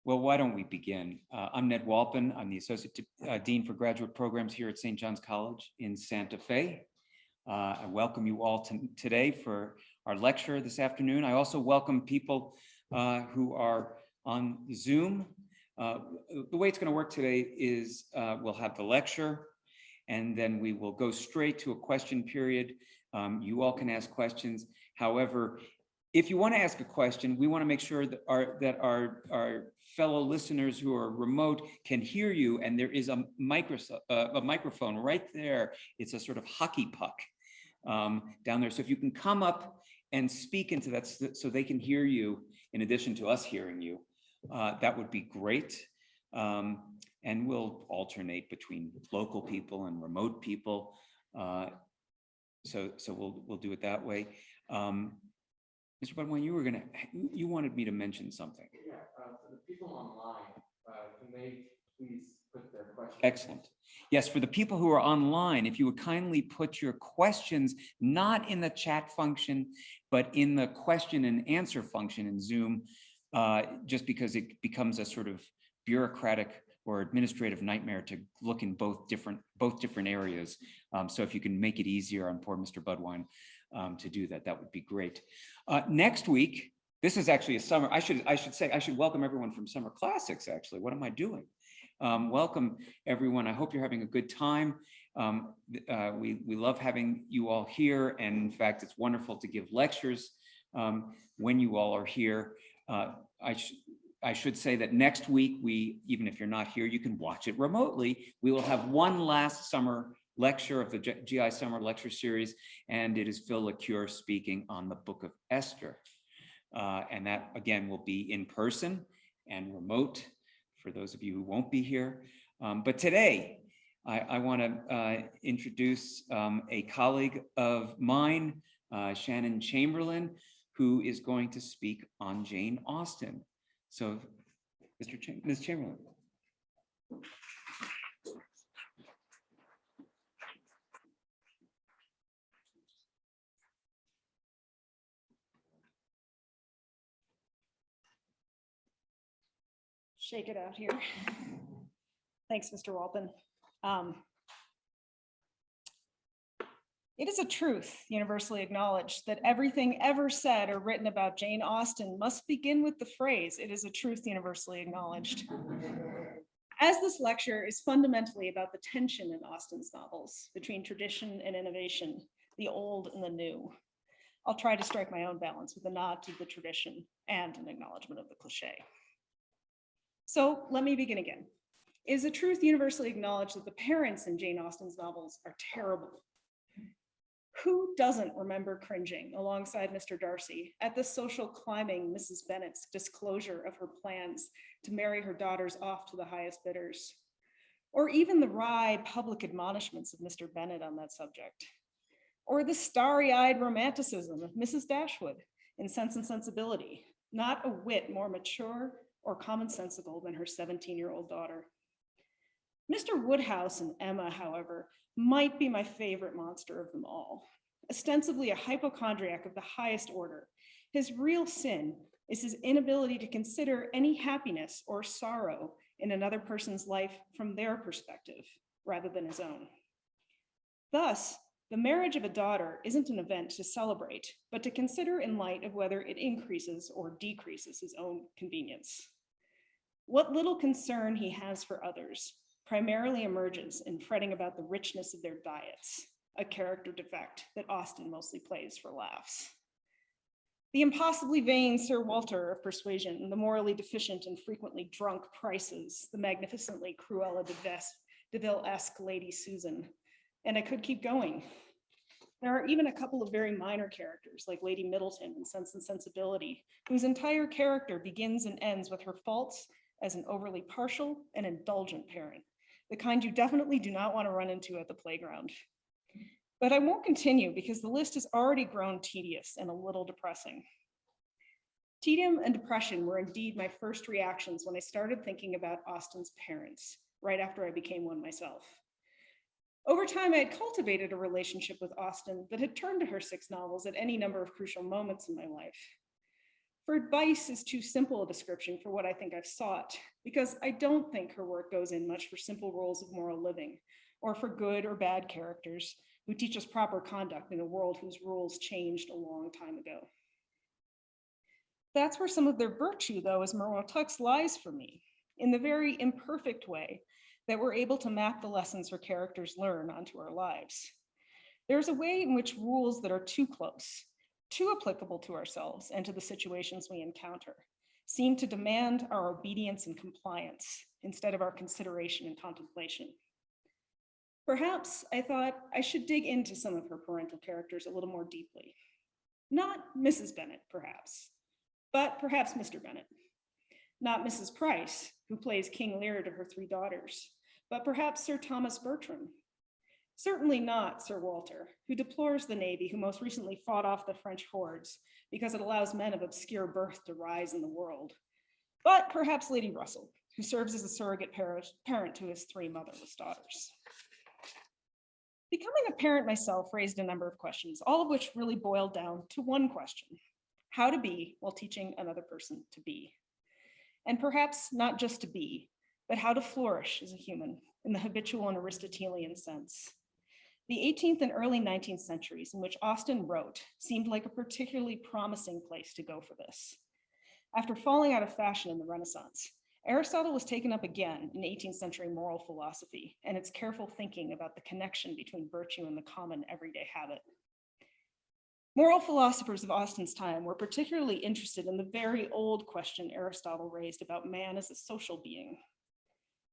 Well, why don't we begin? I'm Ned Walpin. I'm the Associate Dean for Graduate Programs here at St. John's College in Santa Fe. I welcome you all today for our lecture this afternoon. I also welcome people who are on Zoom. The way it's going to work today is we'll have the lecture, and then we will go straight to a question period. You all can ask questions. However, if you want to ask a question, we want to make sure that our fellow listeners who are remote can hear you, and there is a microphone right there. It's a sort of hockey puck down there. So if you can come up and speak into that so they can hear you in addition to us hearing you, that would be great. And we'll alternate between local people and remote people. So we'll do it that way. Mr. Budwine, you wanted me to mention something. Yeah, for the people online, can they please put their questions? Excellent. Yes, for the people who are online, if you would kindly put your questions not in the chat function, but in the question and answer function in Zoom, just because it becomes a sort of bureaucratic or administrative nightmare to look in both different areas. So if you can make it easier on poor Mr. Budwine to do that, that would be great. Next week, this is actually a summer. I should welcome everyone from Summer Classics. Actually, what am I doing? Welcome everyone. I hope you're having a good time. We love having you all here, and in fact, it's wonderful to give lectures when you all are here. I should say that next week, even if you're not here, you can watch it remotely. We will have one last summer lecture of the GI Summer Lecture Series, and it is Phil LaCure speaking on the Book of Esther. And that, again, will be in person and remote for those of you who won't be here. But today, I want to introduce a colleague of mine, Shannon Chamberlain, who is going to speak on Jane Austen. So, Ms. Chamberlain. Shake it out here. Thanks, Mr. Walpin. It is a truth universally acknowledged that everything ever said or written about Jane Austen must begin with the phrase, "It is a truth universally acknowledged." As this lecture is fundamentally about the tension in Austen's novels between tradition and innovation, the old and the new, I'll try to strike my own balance with a nod to the tradition and an acknowledgement of the cliche. So let me begin again. It is a truth universally acknowledged that the parents in Jane Austen's novels are terrible. Who doesn't remember cringing alongside Mr. Darcy at the social climbing Mrs. Bennet's disclosure of her plans to marry her daughters off to the highest bidders? Or even the wry public admonishments of Mr. Bennet on that subject? Or the starry-eyed romanticism of Mrs. Dashwood in Sense and Sensibility, not a whit more mature or commonsensical than her 17-year-old daughter. Mr. Woodhouse and Emma, however, might be my favorite monster of them all. Ostensibly a hypochondriac of the highest order, his real sin is his inability to consider any happiness or sorrow in another person's life from their perspective, rather than his own. Thus, the marriage of a daughter isn't an event to celebrate, but to consider in light of whether it increases or decreases his own convenience. What little concern he has for others primarily emerges in fretting about the richness of their diets, a character defect that Austen mostly plays for laughs. The impossibly vain Sir Walter of Persuasion, the morally deficient and frequently drunk Prices, the magnificently Cruella de Vil-esque Lady Susan, and I could keep going. There are even a couple of very minor characters, like Lady Middleton in Sense and Sensibility, whose entire character begins and ends with her faults as an overly partial and indulgent parent, the kind you definitely do not want to run into at the playground. But I won't continue because the list has already grown tedious and a little depressing. Tedium and depression were indeed my first reactions when I started thinking about Austen's parents, right after I became one myself. Over time, I had cultivated a relationship with Austen that had turned to her 6 novels at any number of crucial moments in my life. For advice is too simple a description for what I think I've sought, because I don't think her work goes in much for simple rules of moral living, or for good or bad characters who teach us proper conduct in a world whose rules changed a long time ago. That's where some of their virtue, though, as Moreau Tux lies for me, in the very imperfect way that we're able to map the lessons her characters learn onto our lives. There's a way in which rules that are too close, too applicable to ourselves and to the situations we encounter, seem to demand our obedience and compliance instead of our consideration and contemplation. Perhaps I thought I should dig into some of her parental characters a little more deeply. Not Mrs. Bennet, perhaps, but perhaps Mr. Bennet. Not Mrs. Price, who plays King Lear to her 3 daughters, but perhaps Sir Thomas Bertram. Certainly not Sir Walter, who deplores the Navy, who most recently fought off the French hordes because it allows men of obscure birth to rise in the world. But perhaps Lady Russell, who serves as a surrogate parent to his 3 motherless daughters. Becoming a parent myself raised a number of questions, all of which really boiled down to one question: how to be while teaching another person to be. And perhaps not just to be, but how to flourish as a human in the habitual and Aristotelian sense. The 18th and early 19th centuries in which Austen wrote seemed like a particularly promising place to go for this. After falling out of fashion in the Renaissance, Aristotle was taken up again in 18th century moral philosophy and its careful thinking about the connection between virtue and the common everyday habit. Moral philosophers of Austen's time were particularly interested in the very old question Aristotle raised about man as a social being.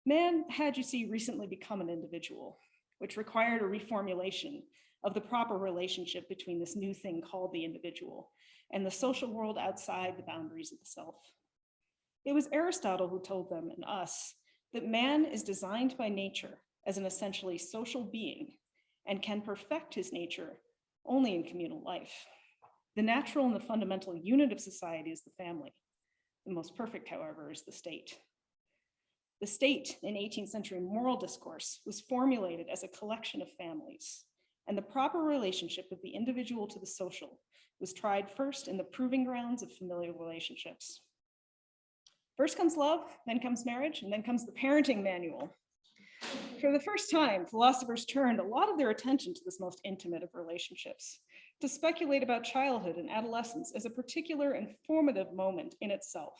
Man had, you see, recently become an individual, which required a reformulation of the proper relationship between this new thing called the individual and the social world outside the boundaries of the self. It was Aristotle who told them and us that man is designed by nature as an essentially social being and can perfect his nature only in communal life. The natural and the fundamental unit of society is the family. The most perfect, however, is the state. The state in 18th century moral discourse was formulated as a collection of families, and the proper relationship of the individual to the social was tried first in the proving grounds of familial relationships. First comes love, then comes marriage, and then comes the parenting manual. For the first time, philosophers turned a lot of their attention to this most intimate of relationships, to speculate about childhood and adolescence as a particular and formative moment in itself,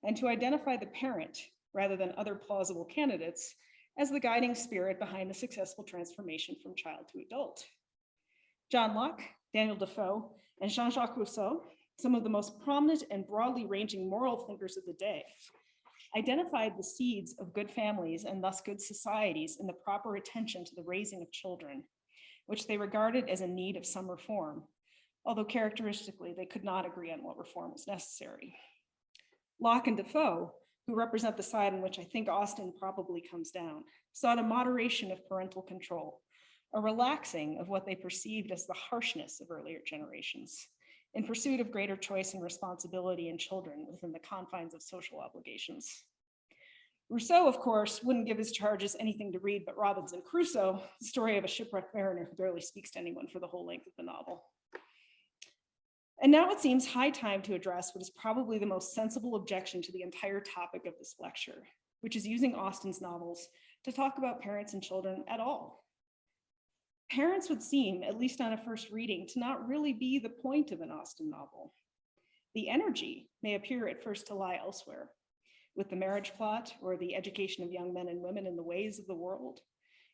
and to identify the parent, rather than other plausible candidates, as the guiding spirit behind the successful transformation from child to adult. John Locke, Daniel Defoe, and Jean-Jacques Rousseau, some of the most prominent and broadly ranging moral thinkers of the day, identified the seeds of good families and thus good societies in the proper attention to the raising of children, which they regarded as a need of some reform, although characteristically they could not agree on what reform was necessary. Locke and Defoe, who represent the side in which I think Austen probably comes down, sought a moderation of parental control, a relaxing of what they perceived as the harshness of earlier generations, in pursuit of greater choice and responsibility in children within the confines of social obligations. Rousseau, of course, wouldn't give his charges anything to read but Robinson Crusoe, the story of a shipwrecked mariner who barely speaks to anyone for the whole length of the novel. And now it seems high time to address what is probably the most sensible objection to the entire topic of this lecture, which is using Austen's novels to talk about parents and children at all. Parents would seem, at least on a first reading, to not really be the point of an Austen novel. The energy may appear at first to lie elsewhere, with the marriage plot or the education of young men and women in the ways of the world,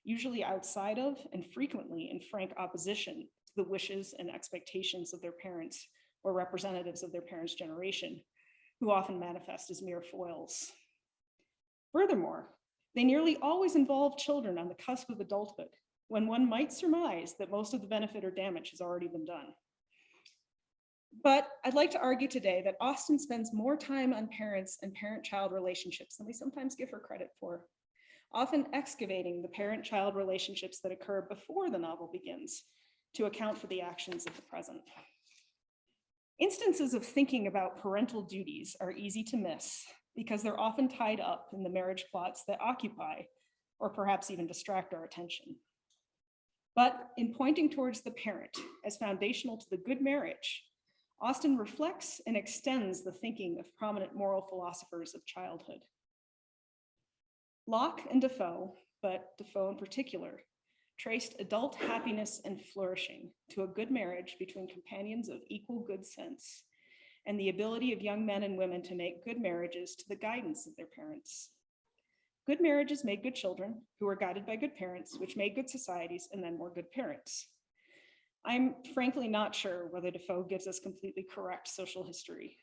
usually outside of and frequently in frank opposition to the wishes and expectations of their parents or representatives of their parents' generation, who often manifest as mere foils. Furthermore, they nearly always involve children on the cusp of adulthood, when one might surmise that most of the benefit or damage has already been done. But I'd like to argue today that Austen spends more time on parents and parent-child relationships than we sometimes give her credit for, often excavating the parent-child relationships that occur before the novel begins to account for the actions of the present. Instances of thinking about parental duties are easy to miss because they're often tied up in the marriage plots that occupy or perhaps even distract our attention. But in pointing towards the parent as foundational to the good marriage, Austen reflects and extends the thinking of prominent moral philosophers of childhood. Locke and Defoe, but Defoe in particular, traced adult happiness and flourishing to a good marriage between companions of equal good sense and the ability of young men and women to make good marriages to the guidance of their parents. Good marriages made good children who were guided by good parents, which made good societies and then more good parents. I'm frankly not sure whether Defoe gives us completely correct social history,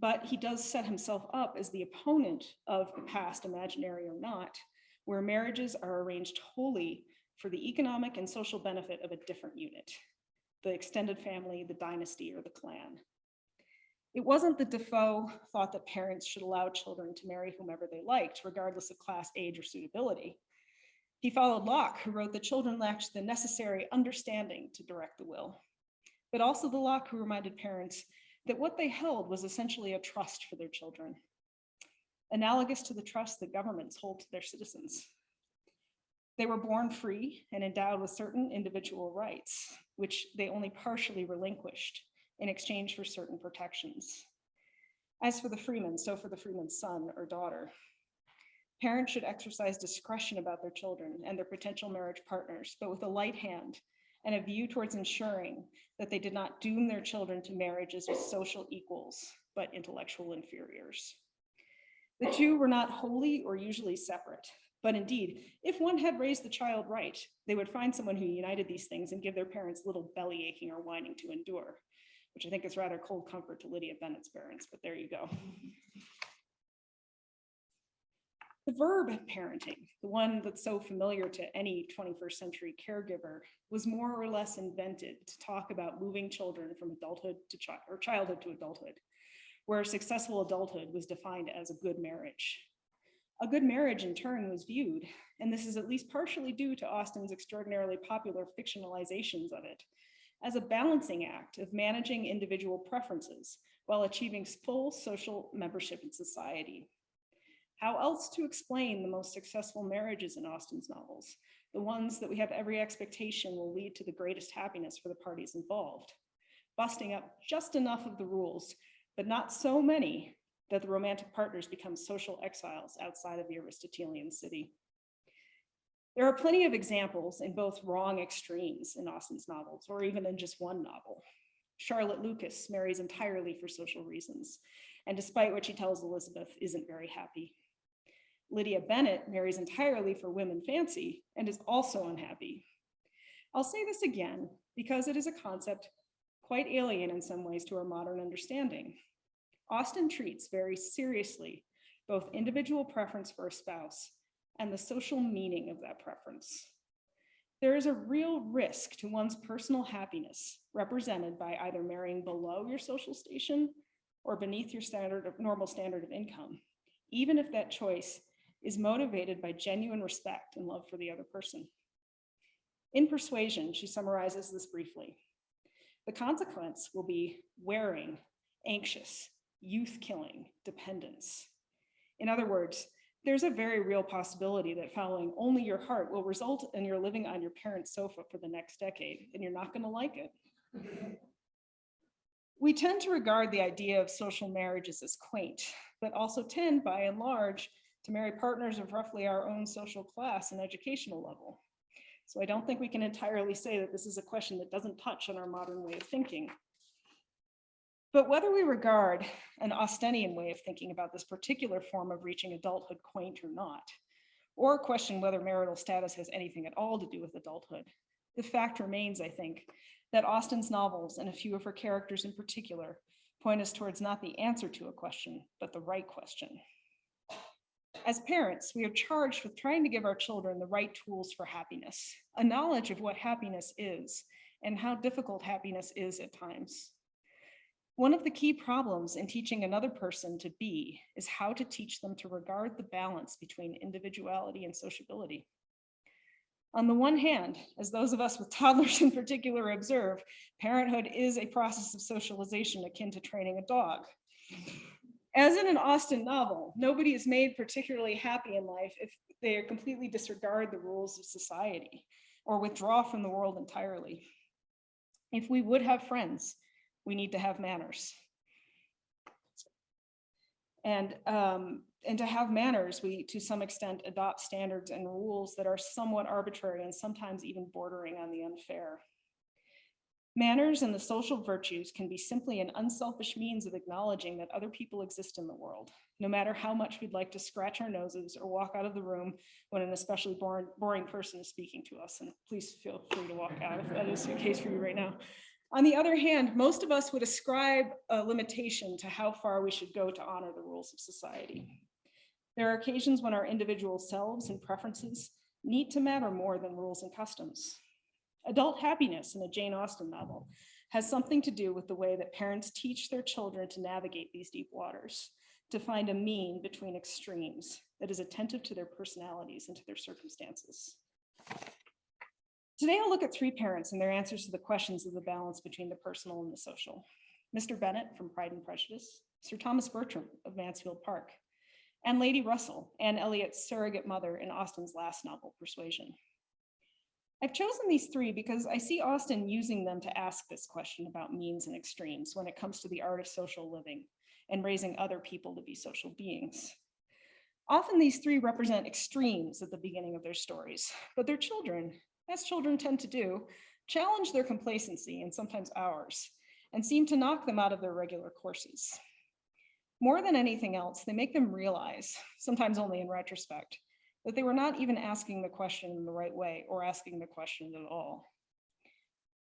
but he does set himself up as the opponent of the past, imaginary or not, where marriages are arranged wholly for the economic and social benefit of a different unit, the extended family, the dynasty, or the clan. It wasn't that Defoe thought that parents should allow children to marry whomever they liked, regardless of class, age, or suitability. He followed Locke, who wrote that children lacked the necessary understanding to direct the will, but also the Locke who reminded parents that what they held was essentially a trust for their children, analogous to the trust that governments hold to their citizens. They were born free and endowed with certain individual rights, which they only partially relinquished in exchange for certain protections. As for the freeman, so for the freeman's son or daughter. Parents should exercise discretion about their children and their potential marriage partners, but with a light hand and a view towards ensuring that they did not doom their children to marriages with social equals, but intellectual inferiors. The two were not wholly or usually separate, but indeed, if one had raised the child right, they would find someone who united these things and give their parents little belly aching or whining to endure, which I think is rather cold comfort to Lydia Bennet's parents, but there you go. The verb parenting, the one that's so familiar to any 21st century caregiver, was more or less invented to talk about moving children from adulthood to childhood to adulthood, where successful adulthood was defined as a good marriage. A good marriage, in turn, was viewed, and this is at least partially due to Austen's extraordinarily popular fictionalizations of it, as a balancing act of managing individual preferences while achieving full social membership in society. How else to explain the most successful marriages in Austen's novels, the ones that we have every expectation will lead to the greatest happiness for the parties involved, busting up just enough of the rules, but not so many that the romantic partners become social exiles outside of the Aristotelian city. There are plenty of examples in both wrong extremes in Austen's novels, or even in just one novel. Charlotte Lucas marries entirely for social reasons, and despite what she tells Elizabeth, isn't very happy. Lydia Bennet marries entirely for whim and fancy and is also unhappy. I'll say this again because it is a concept quite alien in some ways to our modern understanding. Austen treats very seriously both individual preference for a spouse and the social meaning of that preference. There is a real risk to one's personal happiness represented by either marrying below your social station or beneath your normal standard of income, even if that choice is motivated by genuine respect and love for the other person. In Persuasion, she summarizes this briefly. The consequence will be wearing, anxious, youth-killing dependence. In other words, there's a very real possibility that following only your heart will result in your living on your parents' sofa for the next decade, and you're not going to like it. We tend to regard the idea of social marriages as quaint, but also tend, by and large, to marry partners of roughly our own social class and educational level. So I don't think we can entirely say that this is a question that doesn't touch on our modern way of thinking. But whether we regard an Austenian way of thinking about this particular form of reaching adulthood quaint or not, or question whether marital status has anything at all to do with adulthood, the fact remains, I think, that Austen's novels and a few of her characters in particular point us towards not the answer to a question, but the right question. As parents, we are charged with trying to give our children the right tools for happiness, a knowledge of what happiness is and how difficult happiness is at times. One of the key problems in teaching another person to be is how to teach them to regard the balance between individuality and sociability. On the one hand, as those of us with toddlers in particular observe, parenthood is a process of socialization akin to training a dog. As in an Austen novel, nobody is made particularly happy in life if they completely disregard the rules of society or withdraw from the world entirely. If we would have friends, We need to have manners. And to have manners, we, to some extent, adopt standards and rules that are somewhat arbitrary and sometimes even bordering on the unfair. Manners and the social virtues can be simply an unselfish means of acknowledging that other people exist in the world, no matter how much we'd like to scratch our noses or walk out of the room when an especially boring person is speaking to us. And please feel free to walk out if that is the case for you right now. On the other hand, most of us would ascribe a limitation to how far we should go to honor the rules of society. There are occasions when our individual selves and preferences need to matter more than rules and customs. Adult happiness in a Jane Austen novel has something to do with the way that parents teach their children to navigate these deep waters, to find a mean between extremes that is attentive to their personalities and to their circumstances. Today, I'll look at three parents and their answers to the questions of the balance between the personal and the social. Mr. Bennet from Pride and Prejudice, Sir Thomas Bertram of Mansfield Park, and Lady Russell, Anne Elliott's surrogate mother in Austen's last novel, Persuasion. I've chosen these three because I see Austen using them to ask this question about means and extremes when it comes to the art of social living and raising other people to be social beings. Often these three represent extremes at the beginning of their stories, but their children, as children tend to do, challenge their complacency and sometimes ours, and seem to knock them out of their regular courses. More than anything else, they make them realize, sometimes only in retrospect, that they were not even asking the question in the right way or asking the question at all.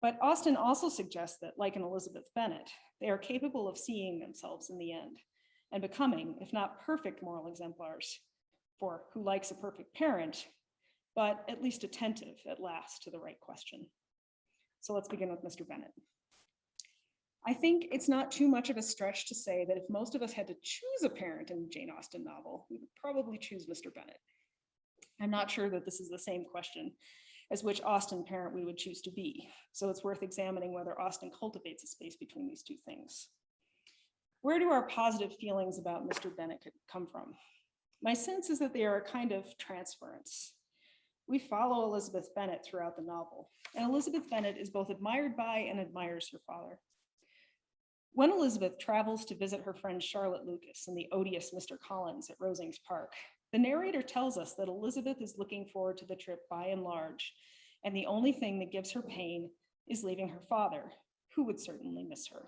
But Austen also suggests that, like in Elizabeth Bennet, they are capable of seeing themselves in the end and becoming, if not perfect moral exemplars, for who likes a perfect parent, but at least attentive at last to the right question. So let's begin with Mr. Bennet. I think it's not too much of a stretch to say that if most of us had to choose a parent in a Jane Austen novel, we would probably choose Mr. Bennet. I'm not sure that this is the same question as which Austen parent we would choose to be, so it's worth examining whether Austen cultivates a space between these two things. Where do our positive feelings about Mr. Bennet come from? My sense is that they are a kind of transference. We follow Elizabeth Bennet throughout the novel, and Elizabeth Bennet is both admired by and admires her father. When Elizabeth travels to visit her friend Charlotte Lucas and the odious Mr. Collins at Rosings Park, the narrator tells us that Elizabeth is looking forward to the trip by and large, and the only thing that gives her pain is leaving her father, who would certainly miss her.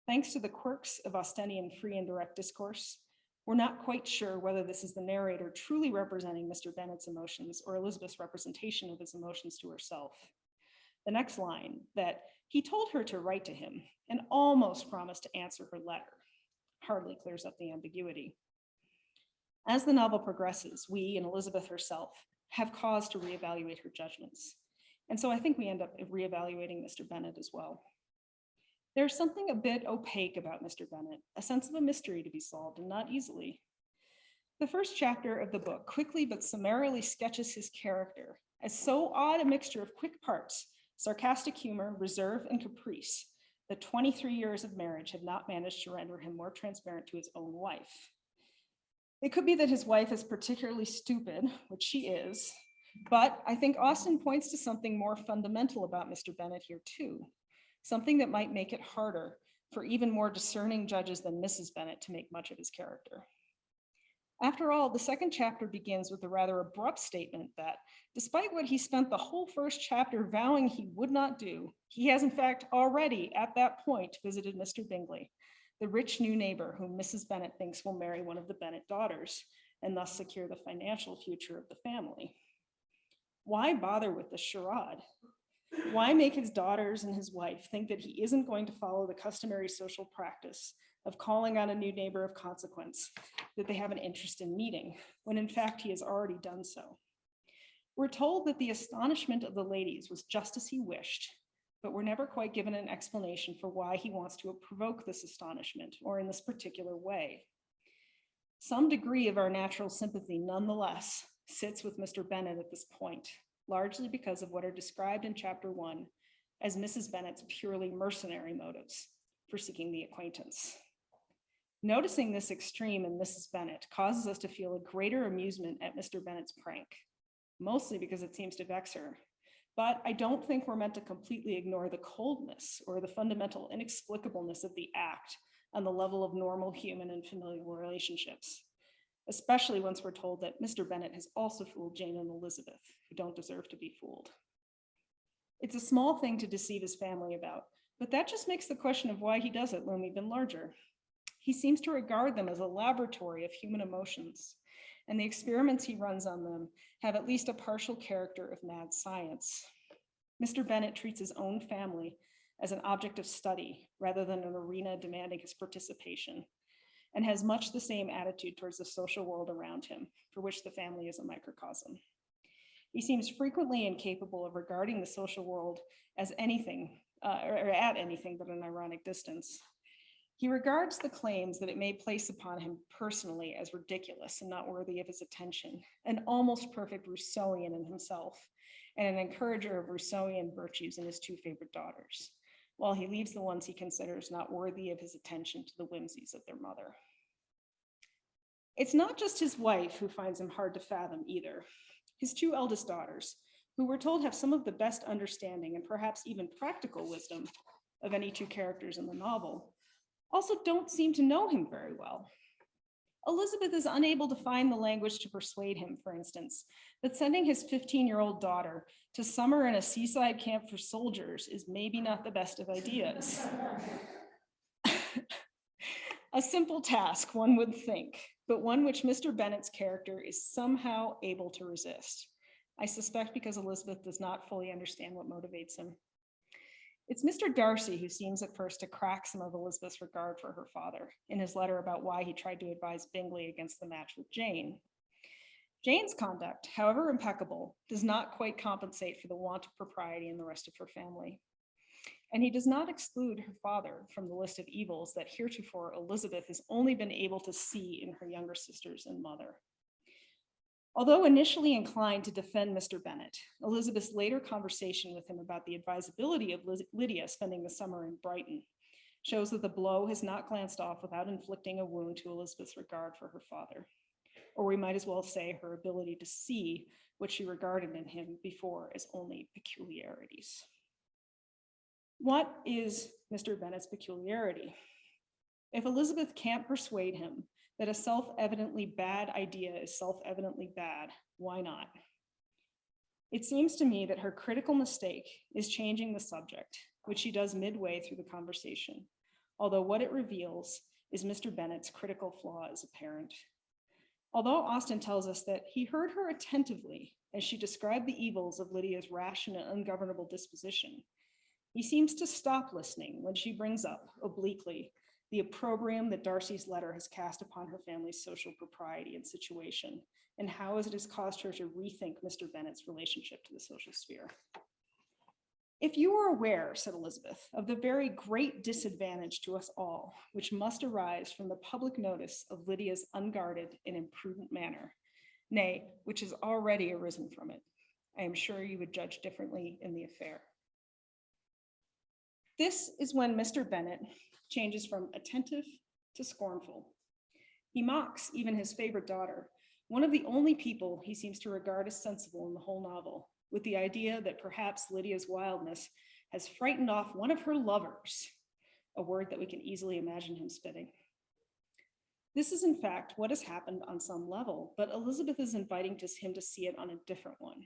Thanks to the quirks of Austenian free and direct discourse, we're not quite sure whether this is the narrator truly representing Mr. Bennet's emotions or Elizabeth's representation of his emotions to herself. The next line, that he told her to write to him and almost promised to answer her letter, hardly clears up the ambiguity. As the novel progresses, we and Elizabeth herself have cause to reevaluate her judgments. And so I think we end up reevaluating Mr. Bennet as well. There's something a bit opaque about Mr. Bennet, a sense of a mystery to be solved, and not easily. The first chapter of the book quickly but summarily sketches his character as so odd a mixture of quick parts, sarcastic humor, reserve, and caprice, that 23 years of marriage have not managed to render him more transparent to his own wife. It could be that his wife is particularly stupid, which she is, but I think Austen points to something more fundamental about Mr. Bennet here too, something that might make it harder for even more discerning judges than Mrs. Bennet to make much of his character. After all, the second chapter begins with a rather abrupt statement that, despite what he spent the whole first chapter vowing he would not do, he has in fact already at that point visited Mr. Bingley, the rich new neighbor whom Mrs. Bennet thinks will marry one of the Bennet daughters and thus secure the financial future of the family. Why bother with the charade? Why make his daughters and his wife think that he isn't going to follow the customary social practice of calling on a new neighbor of consequence that they have an interest in meeting, when in fact he has already done so? We're told that the astonishment of the ladies was just as he wished, but we're never quite given an explanation for why he wants to provoke this astonishment, or in this particular way. Some degree of our natural sympathy, nonetheless, sits with Mr. Bennet at this point, largely because of what are described in chapter 1 as Mrs. Bennet's purely mercenary motives for seeking the acquaintance. Noticing this extreme in Mrs. Bennet causes us to feel a greater amusement at Mr. Bennet's prank, mostly because it seems to vex her, But I don't think we're meant to completely ignore the coldness or the fundamental inexplicableness of the act on the level of normal human and familial relationships, especially once we're told that Mr. Bennet has also fooled Jane and Elizabeth, who don't deserve to be fooled. It's a small thing to deceive his family about, but that just makes the question of why he does it loom even larger. He seems to regard them as a laboratory of human emotions, and the experiments he runs on them have at least a partial character of mad science. Mr. Bennet treats his own family as an object of study rather than an arena demanding his participation, and has much the same attitude towards the social world around him, for which the family is a microcosm. He seems frequently incapable of regarding the social world as anything, or at anything but an ironic distance. He regards the claims that it may place upon him personally as ridiculous and not worthy of his attention, an almost perfect Rousseauian in himself, and an encourager of Rousseauian virtues in his two favorite daughters, while he leaves the ones he considers not worthy of his attention to the whimsies of their mother. It's not just his wife who finds him hard to fathom either. His two eldest daughters, who we're told have some of the best understanding and perhaps even practical wisdom of any two characters in the novel, also don't seem to know him very well. Elizabeth is unable to find the language to persuade him, for instance, that sending his 15-year-old daughter to summer in a seaside camp for soldiers is maybe not the best of ideas. A simple task, one would think, but one which Mr. Bennet's character is somehow able to resist. I suspect because Elizabeth does not fully understand what motivates him. It's Mr. Darcy who seems at first to crack some of Elizabeth's regard for her father in his letter about why he tried to advise Bingley against the match with Jane. Jane's conduct, however impeccable, does not quite compensate for the want of propriety in the rest of her family. And he does not exclude her father from the list of evils that heretofore Elizabeth has only been able to see in her younger sisters and mother. Although initially inclined to defend Mr. Bennet, Elizabeth's later conversation with him about the advisability of Lydia spending the summer in Brighton shows that the blow has not glanced off without inflicting a wound to Elizabeth's regard for her father, or we might as well say her ability to see what she regarded in him before as only peculiarities. What is Mr. Bennet's peculiarity? If Elizabeth can't persuade him that a self-evidently bad idea is self-evidently bad, why not? It seems to me that her critical mistake is changing the subject, which she does midway through the conversation, although what it reveals is Mr. Bennet's critical flaw as a parent. Although Austen tells us that he heard her attentively as she described the evils of Lydia's rash and ungovernable disposition, he seems to stop listening when she brings up, obliquely, the opprobrium that Darcy's letter has cast upon her family's social propriety and situation, and how it has caused her to rethink Mr. Bennet's relationship to the social sphere. If you were aware, said Elizabeth, of the very great disadvantage to us all, which must arise from the public notice of Lydia's unguarded and imprudent manner, nay, which has already arisen from it, I am sure you would judge differently in the affair. This is when Mr. Bennet changes from attentive to scornful. He mocks even his favorite daughter, one of the only people he seems to regard as sensible in the whole novel, with the idea that perhaps Lydia's wildness has frightened off one of her lovers, a word that we can easily imagine him spitting. This is in fact what has happened on some level, but Elizabeth is inviting him to see it on a different one,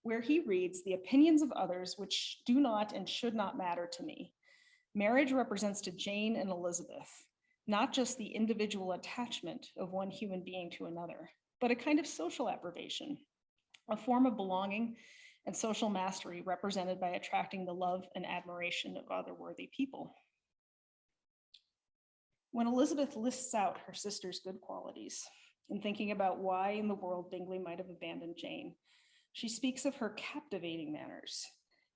where he reads the opinions of others which do not and should not matter to me. Marriage represents to Jane and Elizabeth not just the individual attachment of one human being to another, but a kind of social approbation, a form of belonging and social mastery represented by attracting the love and admiration of other worthy people. When Elizabeth lists out her sister's good qualities in thinking about why in the world Bingley might have abandoned Jane, she speaks of her captivating manners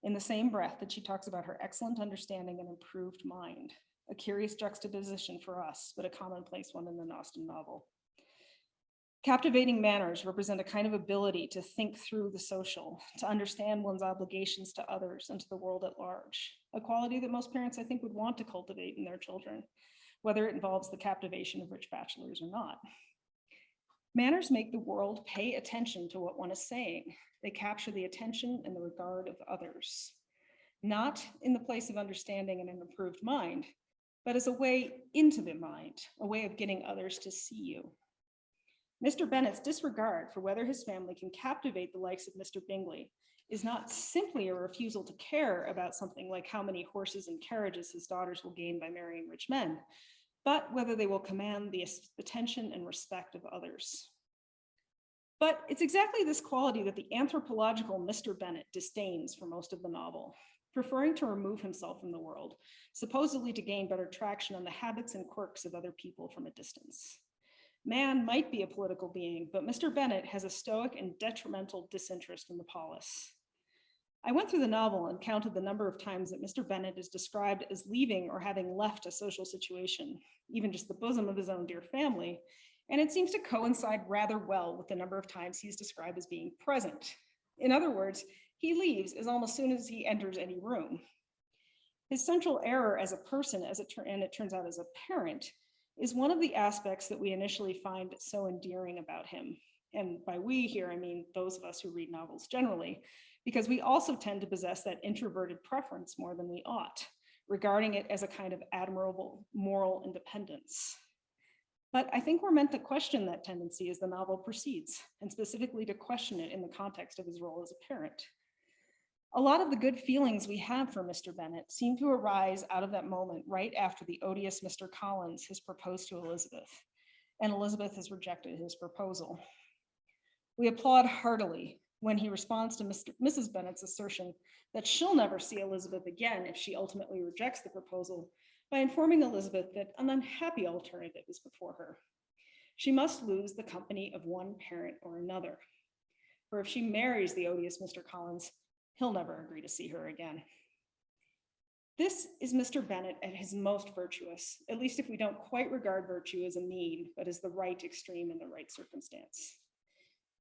in the same breath that she talks about her excellent understanding and improved mind, a curious juxtaposition for us, but a commonplace one in an Austen novel. Captivating manners represent a kind of ability to think through the social, to understand one's obligations to others and to the world at large, a quality that most parents, I think, would want to cultivate in their children, whether it involves the captivation of rich bachelors or not. Manners make the world pay attention to what one is saying. They capture the attention and the regard of others, not in the place of understanding and an improved mind, but as a way into the mind, a way of getting others to see you. Mr. Bennet's disregard for whether his family can captivate the likes of Mr. Bingley is not simply a refusal to care about something like how many horses and carriages his daughters will gain by marrying rich men, but whether they will command the attention and respect of others. But it's exactly this quality that the anthropological Mr. Bennet disdains for most of the novel, preferring to remove himself from the world, supposedly to gain better traction on the habits and quirks of other people from a distance. Man might be a political being, but Mr. Bennet has a stoic and detrimental disinterest in the polis. I went through the novel and counted the number of times that Mr. Bennet is described as leaving or having left a social situation, even just the bosom of his own dear family, and it seems to coincide rather well with the number of times he's described as being present. In other words, he leaves as almost soon as he enters any room. His central error as a person, and it turns out as a parent, is one of the aspects that we initially find so endearing about him. And by we here, I mean those of us who read novels generally, because we also tend to possess that introverted preference more than we ought, regarding it as a kind of admirable moral independence. But I think we're meant to question that tendency as the novel proceeds, and specifically to question it in the context of his role as a parent. A lot of the good feelings we have for Mr. Bennet seem to arise out of that moment right after the odious Mr. Collins has proposed to Elizabeth, and Elizabeth has rejected his proposal. We applaud heartily when he responds to Mrs. Bennet's assertion that she'll never see Elizabeth again if she ultimately rejects the proposal, by informing Elizabeth that an unhappy alternative is before her. She must lose the company of one parent or another. For if she marries the odious Mr. Collins, he'll never agree to see her again. This is Mr. Bennet at his most virtuous, at least if we don't quite regard virtue as a mean, but as the right extreme in the right circumstance.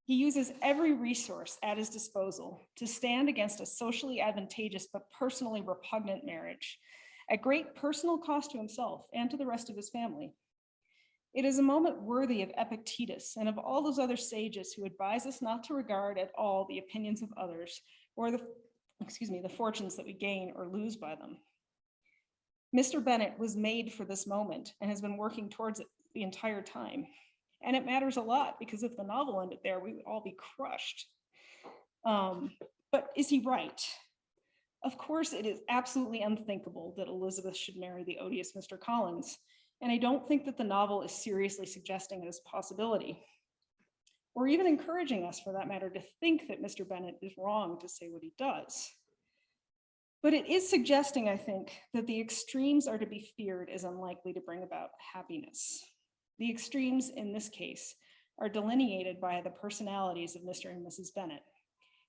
He uses every resource at his disposal to stand against a socially advantageous but personally repugnant marriage, at great personal cost to himself and to the rest of his family. It is a moment worthy of Epictetus and of all those other sages who advise us not to regard at all the opinions of others or the fortunes that we gain or lose by them. Mr. Bennet was made for this moment and has been working towards it the entire time. And it matters a lot because if the novel ended there, we would all be crushed. But is he right? Of course, it is absolutely unthinkable that Elizabeth should marry the odious Mr. Collins, and I don't think that the novel is seriously suggesting it as a possibility, or even encouraging us, for that matter, to think that Mr. Bennet is wrong to say what he does. But it is suggesting, I think, that the extremes are to be feared as unlikely to bring about happiness. The extremes in this case are delineated by the personalities of Mr. and Mrs. Bennet.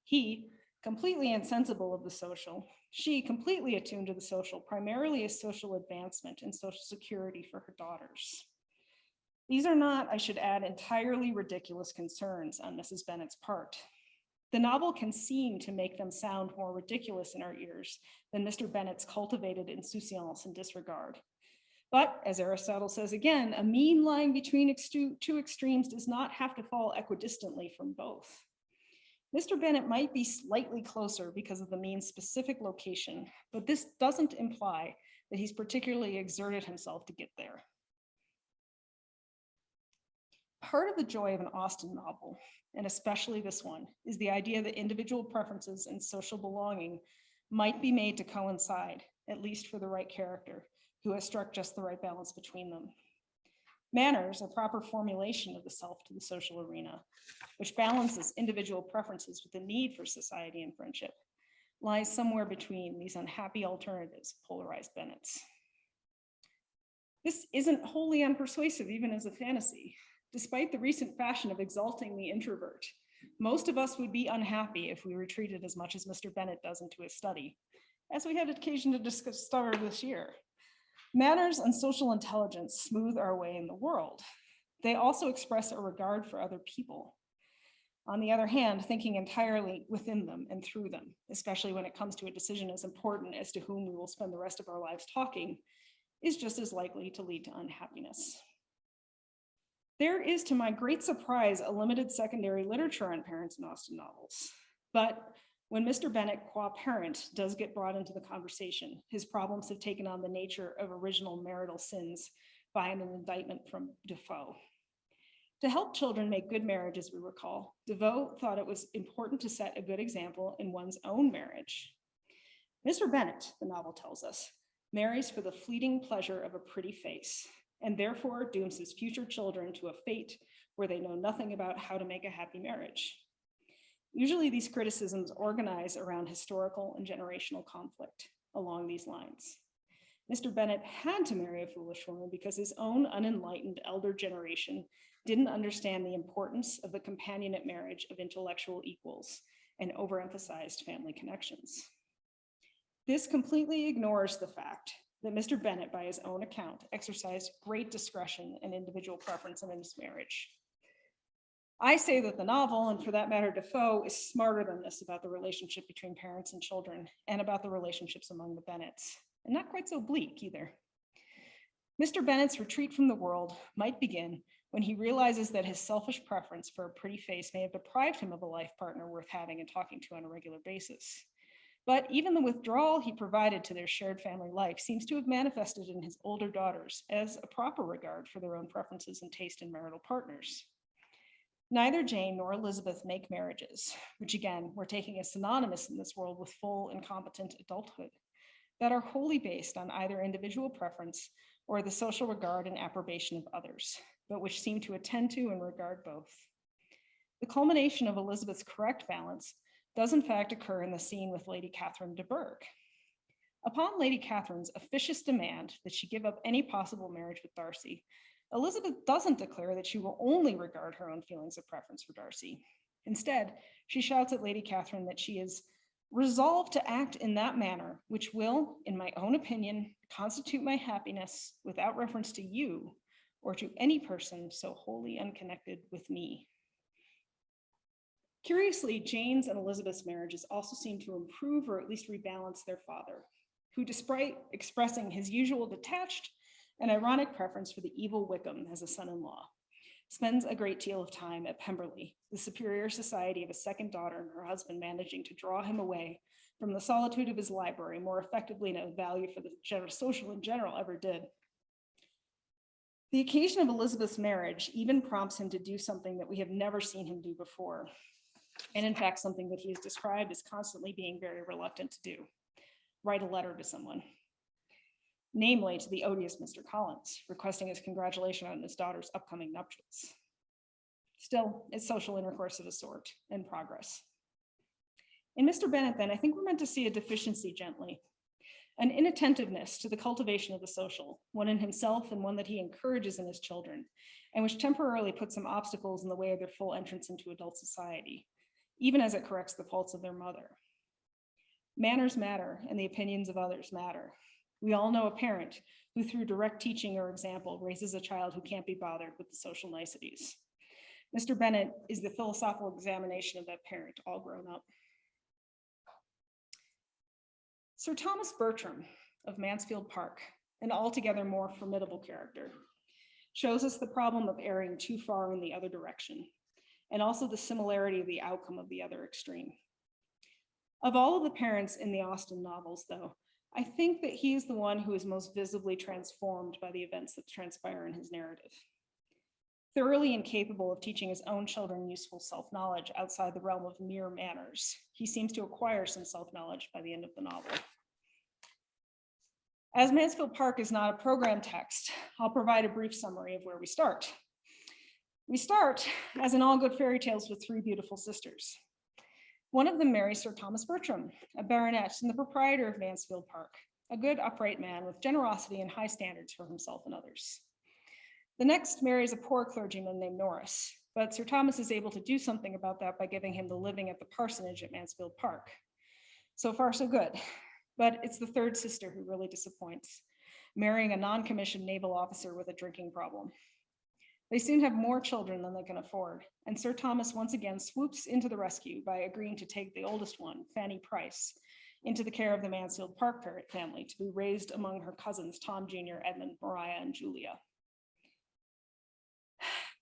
He, completely insensible of the social, she completely attuned to the social, primarily as social advancement and social security for her daughters. These are not, I should add, entirely ridiculous concerns on Mrs. Bennet's part. The novel can seem to make them sound more ridiculous in our ears than Mr. Bennet's cultivated insouciance and disregard. But as Aristotle says again, a mean line between two extremes does not have to fall equidistantly from both. Mr. Bennet might be slightly closer because of the mean's specific location, but this doesn't imply that he's particularly exerted himself to get there. Part of the joy of an Austen novel, and especially this one, is the idea that individual preferences and social belonging might be made to coincide, at least for the right character, who has struck just the right balance between them. Manners, a proper formulation of the self to the social arena, which balances individual preferences with the need for society and friendship, lies somewhere between these unhappy alternatives of polarized Bennets. This isn't wholly unpersuasive, even as a fantasy. Despite the recent fashion of exalting the introvert, most of us would be unhappy if we retreated as much as Mr. Bennet does into his study, as we had occasion to discover this year. Manners and social intelligence smooth our way in the world. They also express a regard for other people. On the other hand, thinking entirely within them and through them, especially when it comes to a decision as important as to whom we will spend the rest of our lives talking, is just as likely to lead to unhappiness. There is, to my great surprise, a limited secondary literature on parents in Austen novels. But when Mr. Bennet, qua parent, does get brought into the conversation, his problems have taken on the nature of original marital sins by an indictment from Defoe. To help children make good marriages, we recall, Defoe thought it was important to set a good example in one's own marriage. Mr. Bennet, the novel tells us, marries for the fleeting pleasure of a pretty face, and therefore dooms his future children to a fate where they know nothing about how to make a happy marriage. Usually these criticisms organize around historical and generational conflict along these lines. Mr. Bennet had to marry a foolish woman because his own unenlightened elder generation didn't understand the importance of the companionate marriage of intellectual equals and overemphasized family connections. This completely ignores the fact that Mr. Bennet, by his own account, exercised great discretion and individual preference in his marriage. I say that the novel, and for that matter, Defoe, is smarter than this about the relationship between parents and children and about the relationships among the Bennets, and not quite so bleak either. Mr. Bennet's retreat from the world might begin when he realizes that his selfish preference for a pretty face may have deprived him of a life partner worth having and talking to on a regular basis. But even the withdrawal he provided to their shared family life seems to have manifested in his older daughters as a proper regard for their own preferences and taste in marital partners. Neither Jane nor Elizabeth make marriages, which again, we're taking as synonymous in this world with full and competent adulthood, that are wholly based on either individual preference or the social regard and approbation of others, but which seem to attend to and regard both. The culmination of Elizabeth's correct balance does in fact occur in the scene with Lady Catherine de Bourgh. Upon Lady Catherine's officious demand that she give up any possible marriage with Darcy, Elizabeth doesn't declare that she will only regard her own feelings of preference for Darcy. Instead, she shouts at Lady Catherine that she is resolved to act in that manner, which will, in my own opinion, constitute my happiness without reference to you or to any person so wholly unconnected with me. Curiously, Jane's and Elizabeth's marriages also seem to improve or at least rebalance their father, who, despite expressing his usual detached and ironic preference for the evil Wickham as a son-in-law, spends a great deal of time at Pemberley, the superior society of a second daughter and her husband managing to draw him away from the solitude of his library more effectively than a value for the social in general ever did. The occasion of Elizabeth's marriage even prompts him to do something that we have never seen him do before, and in fact, something that he has described as constantly being very reluctant to do: write a letter to someone, namely to the odious Mr. Collins, requesting his congratulation on his daughter's upcoming nuptials. Still, it's social intercourse of a sort in progress. In Mr. Bennet, then, I think we're meant to see a deficiency gently, an inattentiveness to the cultivation of the social, one in himself and one that he encourages in his children, and which temporarily puts some obstacles in the way of their full entrance into adult society, even as it corrects the faults of their mother. Manners matter, and the opinions of others matter. We all know a parent who, through direct teaching or example, raises a child who can't be bothered with the social niceties. Mr. Bennet is the philosophical examination of that parent, all grown up. Sir Thomas Bertram of Mansfield Park, an altogether more formidable character, shows us the problem of erring too far in the other direction, and also the similarity of the outcome of the other extreme. Of all of the parents in the Austen novels, though, I think that he is the one who is most visibly transformed by the events that transpire in his narrative. Thoroughly incapable of teaching his own children useful self-knowledge outside the realm of mere manners, he seems to acquire some self-knowledge by the end of the novel. As Mansfield Park is not a program text, I'll provide a brief summary of where we start. We start, as in all good fairy tales, with three beautiful sisters. One of them marries Sir Thomas Bertram, a baronet and the proprietor of Mansfield Park, a good, upright man with generosity and high standards for himself and others. The next marries a poor clergyman named Norris, but Sir Thomas is able to do something about that by giving him the living at the parsonage at Mansfield Park. So far, so good. But it's the third sister who really disappoints, marrying a non-commissioned naval officer with a drinking problem. They soon have more children than they can afford, and Sir Thomas once again swoops into the rescue by agreeing to take the oldest one, Fanny Price, into the care of the Mansfield Park family to be raised among her cousins, Tom Jr., Edmund, Maria, and Julia.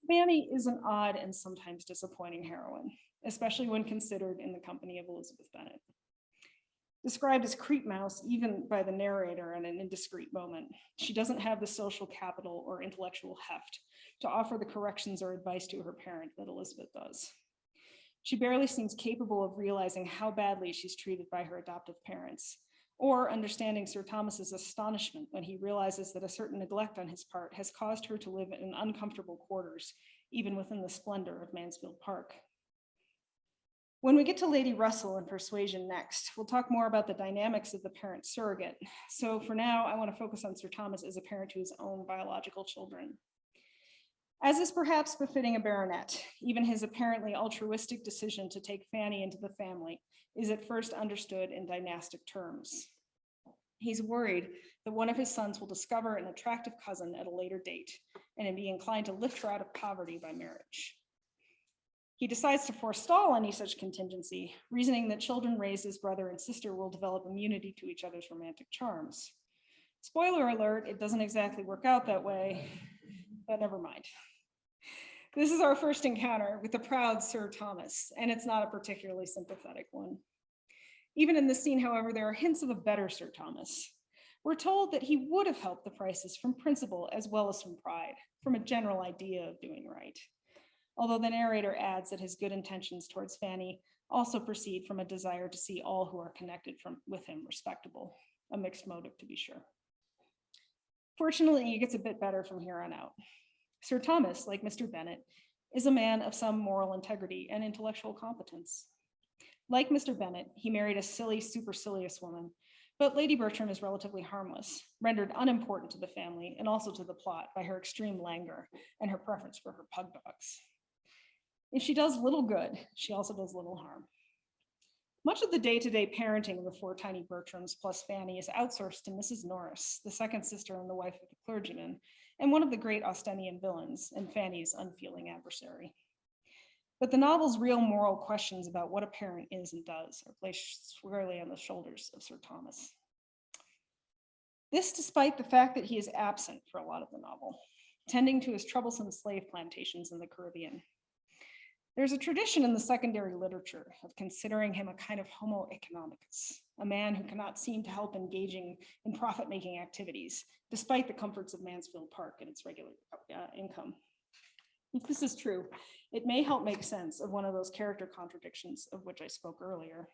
Fanny is an odd and sometimes disappointing heroine, especially when considered in the company of Elizabeth Bennet. Described as creep mouse even by the narrator in an indiscreet moment, she doesn't have the social capital or intellectual heft to offer the corrections or advice to her parent that Elizabeth does. She barely seems capable of realizing how badly she's treated by her adoptive parents, or understanding Sir Thomas's astonishment when he realizes that a certain neglect on his part has caused her to live in uncomfortable quarters, even within the splendor of Mansfield Park. When we get to Lady Russell and persuasion next, we'll talk more about the dynamics of the parent surrogate. So for now, I want to focus on Sir Thomas as a parent to his own biological children. As is perhaps befitting a baronet, even his apparently altruistic decision to take Fanny into the family is at first understood in dynastic terms. He's worried that one of his sons will discover an attractive cousin at a later date and be inclined to lift her out of poverty by marriage. He decides to forestall any such contingency, reasoning that children raised as brother and sister will develop immunity to each other's romantic charms. Spoiler alert, it doesn't exactly work out that way, but never mind. This is our first encounter with the proud Sir Thomas, and it's not a particularly sympathetic one. Even in this scene, however, there are hints of a better Sir Thomas. We're told that he would have helped the Prices from principle as well as from pride, from a general idea of doing right. Although the narrator adds that his good intentions towards Fanny also proceed from a desire to see all who are connected with him respectable, a mixed motive to be sure. Fortunately, it gets a bit better from here on out. Sir Thomas, like Mr. Bennet, is a man of some moral integrity and intellectual competence. Like Mr. Bennet, he married a silly, supercilious woman, but Lady Bertram is relatively harmless, rendered unimportant to the family and also to the plot by her extreme languor and her preference for her pug dogs. If she does little good, she also does little harm. Much of the day-to-day parenting of the four tiny Bertrams plus Fanny is outsourced to Mrs. Norris, the second sister and the wife of the clergyman, and one of the great Austenian villains and Fanny's unfeeling adversary. But the novel's real moral questions about what a parent is and does are placed squarely on the shoulders of Sir Thomas. This despite the fact that he is absent for a lot of the novel, tending to his troublesome slave plantations in the Caribbean. There's a tradition in the secondary literature of considering him a kind of homo economicus, a man who cannot seem to help engaging in profit-making activities, despite the comforts of Mansfield Park and its regular income. If this is true, it may help make sense of one of those character contradictions of which I spoke earlier.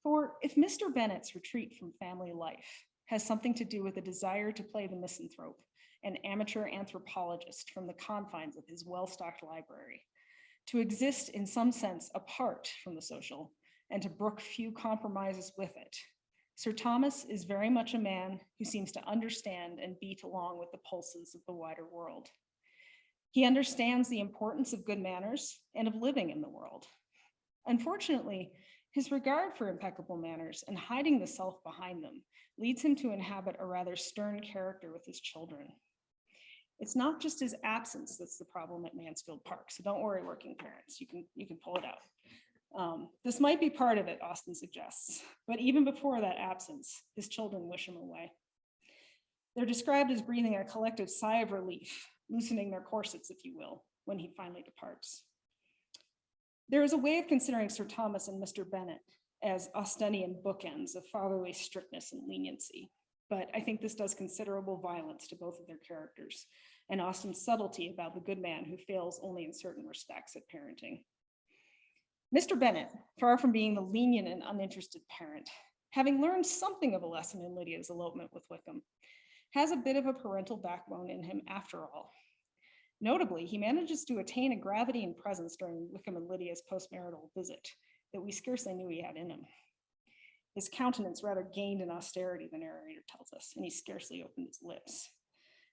For if Mr. Bennet's retreat from family life has something to do with a desire to play the misanthrope, an amateur anthropologist from the confines of his well-stocked library, to exist in some sense apart from the social and to brook few compromises with it, Sir Thomas is very much a man who seems to understand and beat along with the pulses of the wider world. He understands the importance of good manners and of living in the world. Unfortunately, his regard for impeccable manners and hiding the self behind them leads him to inhabit a rather stern character with his children. It's not just his absence that's the problem at Mansfield Park, so don't worry, working parents, you can pull it out. This might be part of it, Austen suggests, but even before that absence, his children wish him away. They're described as breathing a collective sigh of relief, loosening their corsets, if you will, when he finally departs. There is a way of considering Sir Thomas and Mr. Bennet as Austenian bookends of fatherly strictness and leniency, but I think this does considerable violence to both of their characters and Austen's subtlety about the good man who fails only in certain respects at parenting. Mr. Bennet, far from being the lenient and uninterested parent, having learned something of a lesson in Lydia's elopement with Wickham, has a bit of a parental backbone in him after all. Notably, he manages to attain a gravity and presence during Wickham and Lydia's postmarital visit that we scarcely knew he had in him. His countenance rather gained in austerity, the narrator tells us, and he scarcely opened his lips.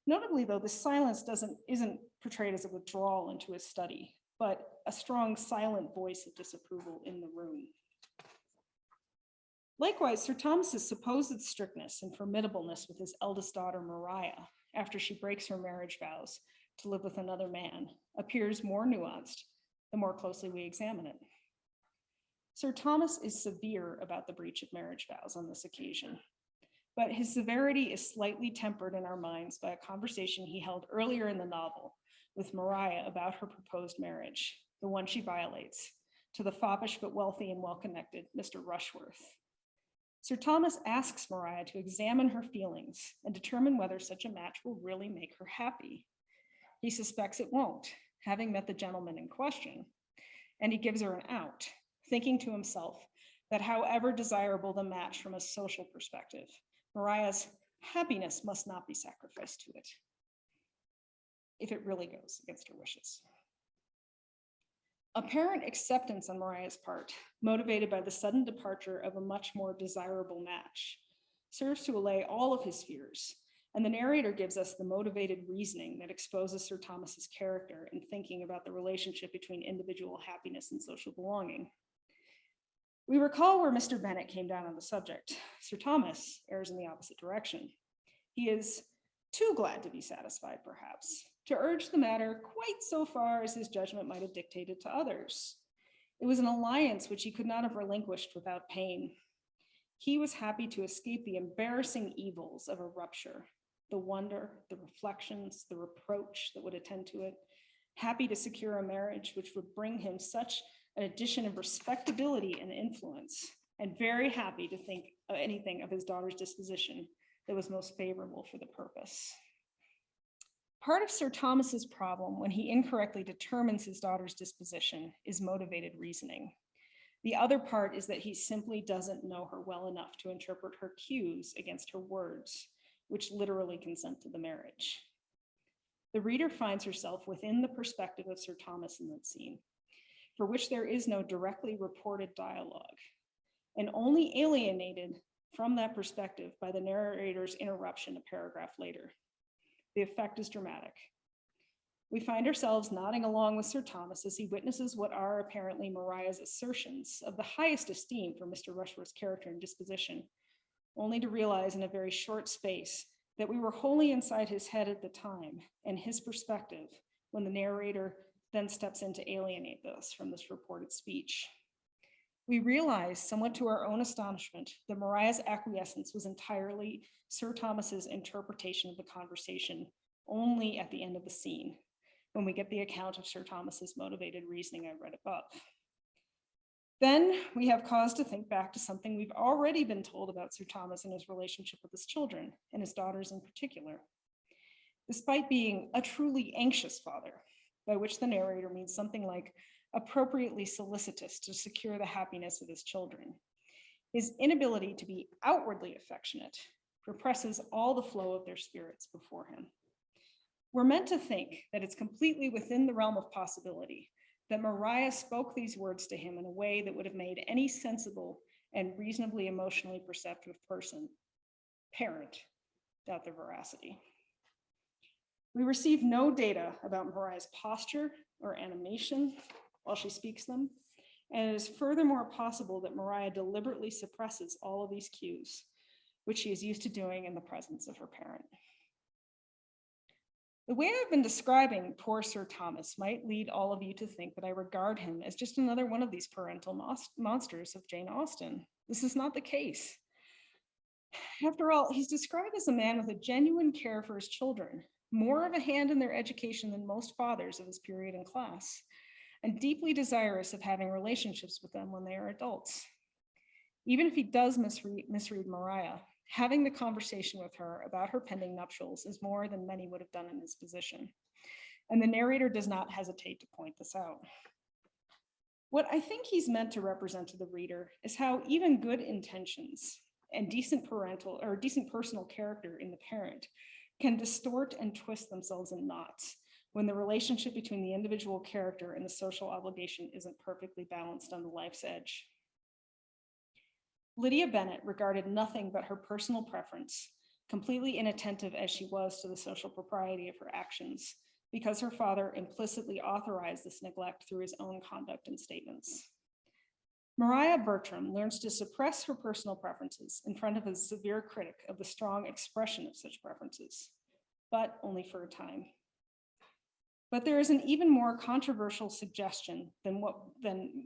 Notably, though, this silence isn't portrayed as a withdrawal into his study, but a strong silent voice of disapproval in the room. Likewise, Sir Thomas's supposed strictness and formidableness with his eldest daughter, Maria, after she breaks her marriage vows to live with another man, appears more nuanced the more closely we examine it. Sir Thomas is severe about the breach of marriage vows on this occasion, but his severity is slightly tempered in our minds by a conversation he held earlier in the novel with Maria about her proposed marriage, the one she violates, to the foppish but wealthy and well-connected Mr. Rushworth. Sir Thomas asks Maria to examine her feelings and determine whether such a match will really make her happy. He suspects it won't, having met the gentleman in question, and he gives her an out, thinking to himself that however desirable the match from a social perspective, Maria's happiness must not be sacrificed to it, if it really goes against her wishes. Apparent acceptance on Maria's part, motivated by the sudden departure of a much more desirable match, serves to allay all of his fears, and the narrator gives us the motivated reasoning that exposes Sir Thomas's character in thinking about the relationship between individual happiness and social belonging. We recall where Mr. Bennet came down on the subject. Sir Thomas errs in the opposite direction. He is too glad to be satisfied, perhaps, to urge the matter quite so far as his judgment might have dictated to others. It was an alliance which he could not have relinquished without pain. He was happy to escape the embarrassing evils of a rupture, the wonder, the reflections, the reproach that would attend to it, happy to secure a marriage which would bring him such an addition of respectability and influence, and very happy to think of anything of his daughter's disposition that was most favorable for the purpose. Part of Sir Thomas's problem when he incorrectly determines his daughter's disposition is motivated reasoning. The other part is that he simply doesn't know her well enough to interpret her cues against her words, which literally consent to the marriage. The reader finds herself within the perspective of Sir Thomas in that scene, for which there is no directly reported dialogue, and only alienated from that perspective by the narrator's interruption a paragraph later. The effect is dramatic. We find ourselves nodding along with Sir Thomas as he witnesses what are apparently Maria's assertions of the highest esteem for Mr. Rushworth's character and disposition, only to realize in a very short space that we were wholly inside his head at the time and his perspective when the narrator then steps in to alienate us from this reported speech. We realize, somewhat to our own astonishment, that Maria's acquiescence was entirely Sir Thomas's interpretation of the conversation only at the end of the scene, when we get the account of Sir Thomas's motivated reasoning I read above. Then we have cause to think back to something we've already been told about Sir Thomas and his relationship with his children, and his daughters in particular. Despite being a truly anxious father, by which the narrator means something like appropriately solicitous to secure the happiness of his children, his inability to be outwardly affectionate represses all the flow of their spirits before him. We're meant to think that it's completely within the realm of possibility that Maria spoke these words to him in a way that would have made any sensible and reasonably emotionally perceptive parent doubt their veracity. We receive no data about Maria's posture or animation while she speaks them, and it is furthermore possible that Maria deliberately suppresses all of these cues, which she is used to doing in the presence of her parent. The way I've been describing poor Sir Thomas might lead all of you to think that I regard him as just another one of these parental monsters of Jane Austen. This is not the case. After all, he's described as a man with a genuine care for his children, more of a hand in their education than most fathers of his period and class, and deeply desirous of having relationships with them when they are adults. Even if he does misread Maria, having the conversation with her about her pending nuptials is more than many would have done in his position, and the narrator does not hesitate to point this out. What I think he's meant to represent to the reader is how even good intentions and decent personal character in the parent can distort and twist themselves in knots when the relationship between the individual character and the social obligation isn't perfectly balanced on the life's edge. Lydia Bennet regarded nothing but her personal preference, completely inattentive as she was to the social propriety of her actions, because her father implicitly authorized this neglect through his own conduct and statements. Maria Bertram learns to suppress her personal preferences in front of a severe critic of the strong expression of such preferences, but only for a time. But there is an even more controversial suggestion than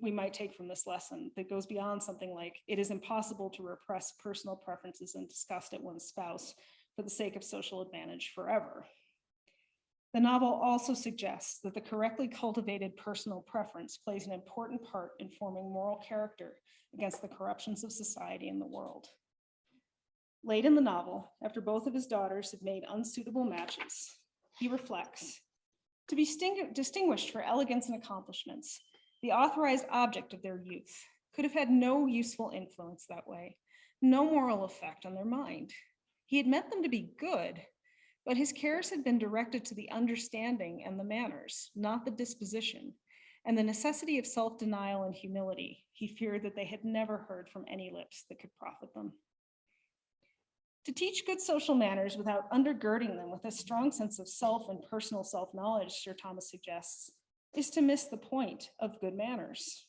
we might take from this lesson that goes beyond something like, it is impossible to repress personal preferences and disgust at one's spouse for the sake of social advantage forever. The novel also suggests that the correctly cultivated personal preference plays an important part in forming moral character against the corruptions of society and the world. Late in the novel, after both of his daughters have made unsuitable matches, he reflects, to be distinguished for elegance and accomplishments, the authorized object of their youth could have had no useful influence that way, no moral effect on their mind. He had meant them to be good, but his cares had been directed to the understanding and the manners, not the disposition, and the necessity of self-denial and humility. He feared that they had never heard from any lips that could profit them. To teach good social manners without undergirding them with a strong sense of self and personal self-knowledge, Sir Thomas suggests, is to miss the point of good manners.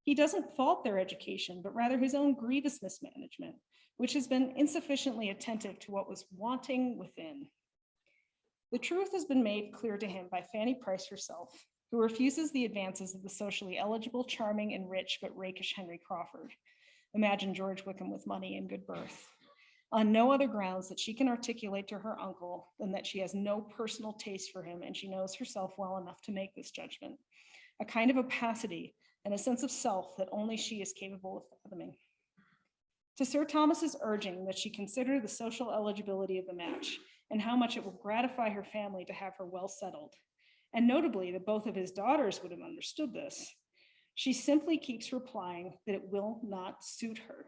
He doesn't fault their education, but rather his own grievous mismanagement, which has been insufficiently attentive to what was wanting within. The truth has been made clear to him by Fanny Price herself, who refuses the advances of the socially eligible, charming, and rich, but rakish Henry Crawford. Imagine George Wickham with money and good birth. On no other grounds that she can articulate to her uncle than that she has no personal taste for him and she knows herself well enough to make this judgment. A kind of opacity and a sense of self that only she is capable of fathoming. To Sir Thomas's urging that she consider the social eligibility of the match and how much it will gratify her family to have her well settled, and notably that both of his daughters would have understood this, she simply keeps replying that it will not suit her.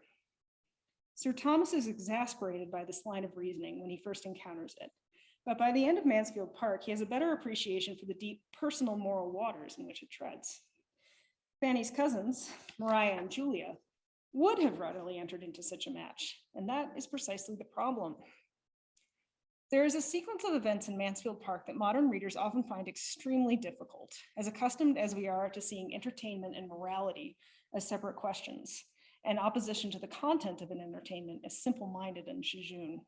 Sir Thomas is exasperated by this line of reasoning when he first encounters it, but by the end of Mansfield Park, he has a better appreciation for the deep personal moral waters in which it treads. Fanny's cousins, Maria and Julia, would have readily entered into such a match, and that is precisely the problem. There is a sequence of events in Mansfield Park that modern readers often find extremely difficult, as accustomed as we are to seeing entertainment and morality as separate questions, and opposition to the content of an entertainment as simple-minded and jejune.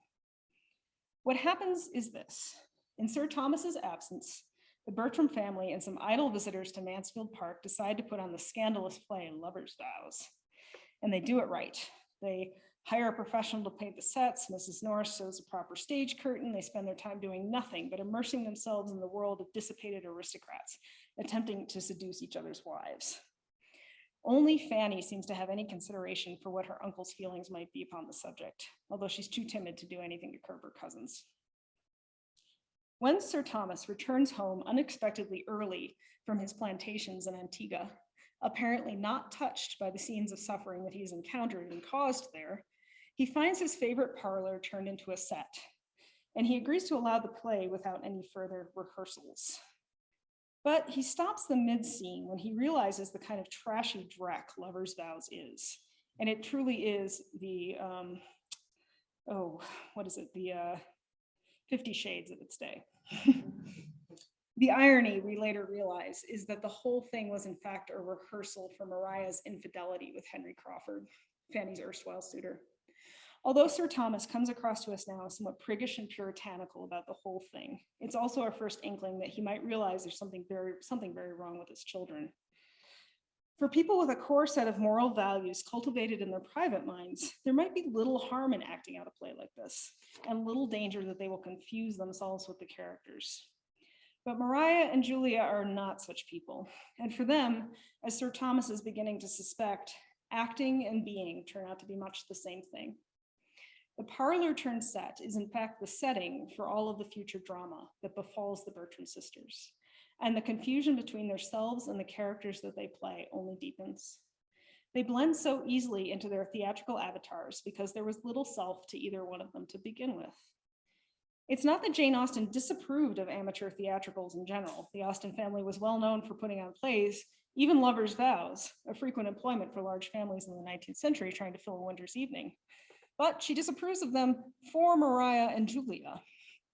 What happens is this. In Sir Thomas's absence, the Bertram family and some idle visitors to Mansfield Park decide to put on the scandalous play Lovers' Vows. And they do it right. They hire a professional to paint the sets. Mrs. Norris sews a proper stage curtain. They spend their time doing nothing but immersing themselves in the world of dissipated aristocrats, attempting to seduce each other's wives. Only Fanny seems to have any consideration for what her uncle's feelings might be upon the subject, although she's too timid to do anything to curb her cousins. When Sir Thomas returns home unexpectedly early from his plantations in Antigua, apparently not touched by the scenes of suffering that he's encountered and caused there, he finds his favorite parlor turned into a set, and he agrees to allow the play without any further rehearsals. But he stops the mid-scene when he realizes the kind of trashy dreck Lovers' Vows is. And it truly is the, the 50 Shades of its day. The irony, we later realize, is that the whole thing was in fact a rehearsal for Maria's infidelity with Henry Crawford, Fanny's erstwhile suitor. Although Sir Thomas comes across to us now as somewhat priggish and puritanical about the whole thing, it's also our first inkling that he might realize there's something very wrong with his children. For people with a core set of moral values cultivated in their private minds, there might be little harm in acting out a play like this, and little danger that they will confuse themselves with the characters. But Maria and Julia are not such people, and for them, as Sir Thomas is beginning to suspect, acting and being turn out to be much the same thing. The parlor turned set is in fact the setting for all of the future drama that befalls the Bertram sisters, and the confusion between themselves and the characters that they play only deepens. They blend so easily into their theatrical avatars because there was little self to either one of them to begin with. It's not that Jane Austen disapproved of amateur theatricals in general. The Austen family was well known for putting on plays, even Lovers' Vows, a frequent employment for large families in the 19th century trying to fill a winter's evening. But she disapproves of them for Maria and Julia.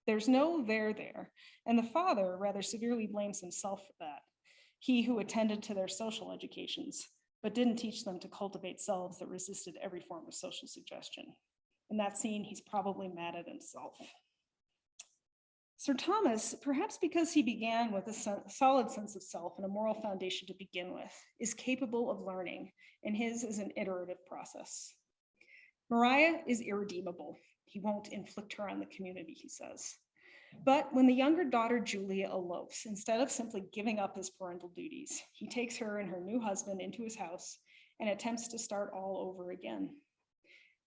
There's no there, and the father rather severely blames himself for that. He who attended to their social educations, but didn't teach them to cultivate selves that resisted every form of social suggestion. In that scene, he's probably mad at himself. Sir Thomas, perhaps because he began with a solid sense of self and a moral foundation to begin with, is capable of learning, and his is an iterative process. Maria is irredeemable. He won't inflict her on the community, he says. But when the younger daughter Julia elopes, instead of simply giving up his parental duties, he takes her and her new husband into his house and attempts to start all over again.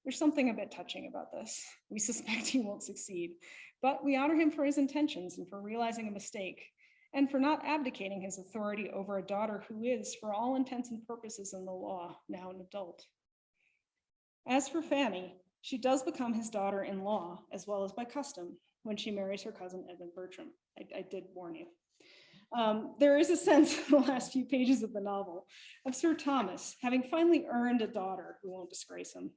There's something a bit touching about this. We suspect he won't succeed, but we honor him for his intentions and for realizing a mistake, and for not abdicating his authority over a daughter who is, for all intents and purposes in the law, now an adult. As for Fanny, she does become his daughter-in-law, as well as by custom, when she marries her cousin Edmund Bertram. I did warn you. There is a sense in the last few pages of the novel of Sir Thomas having finally earned a daughter who won't disgrace him.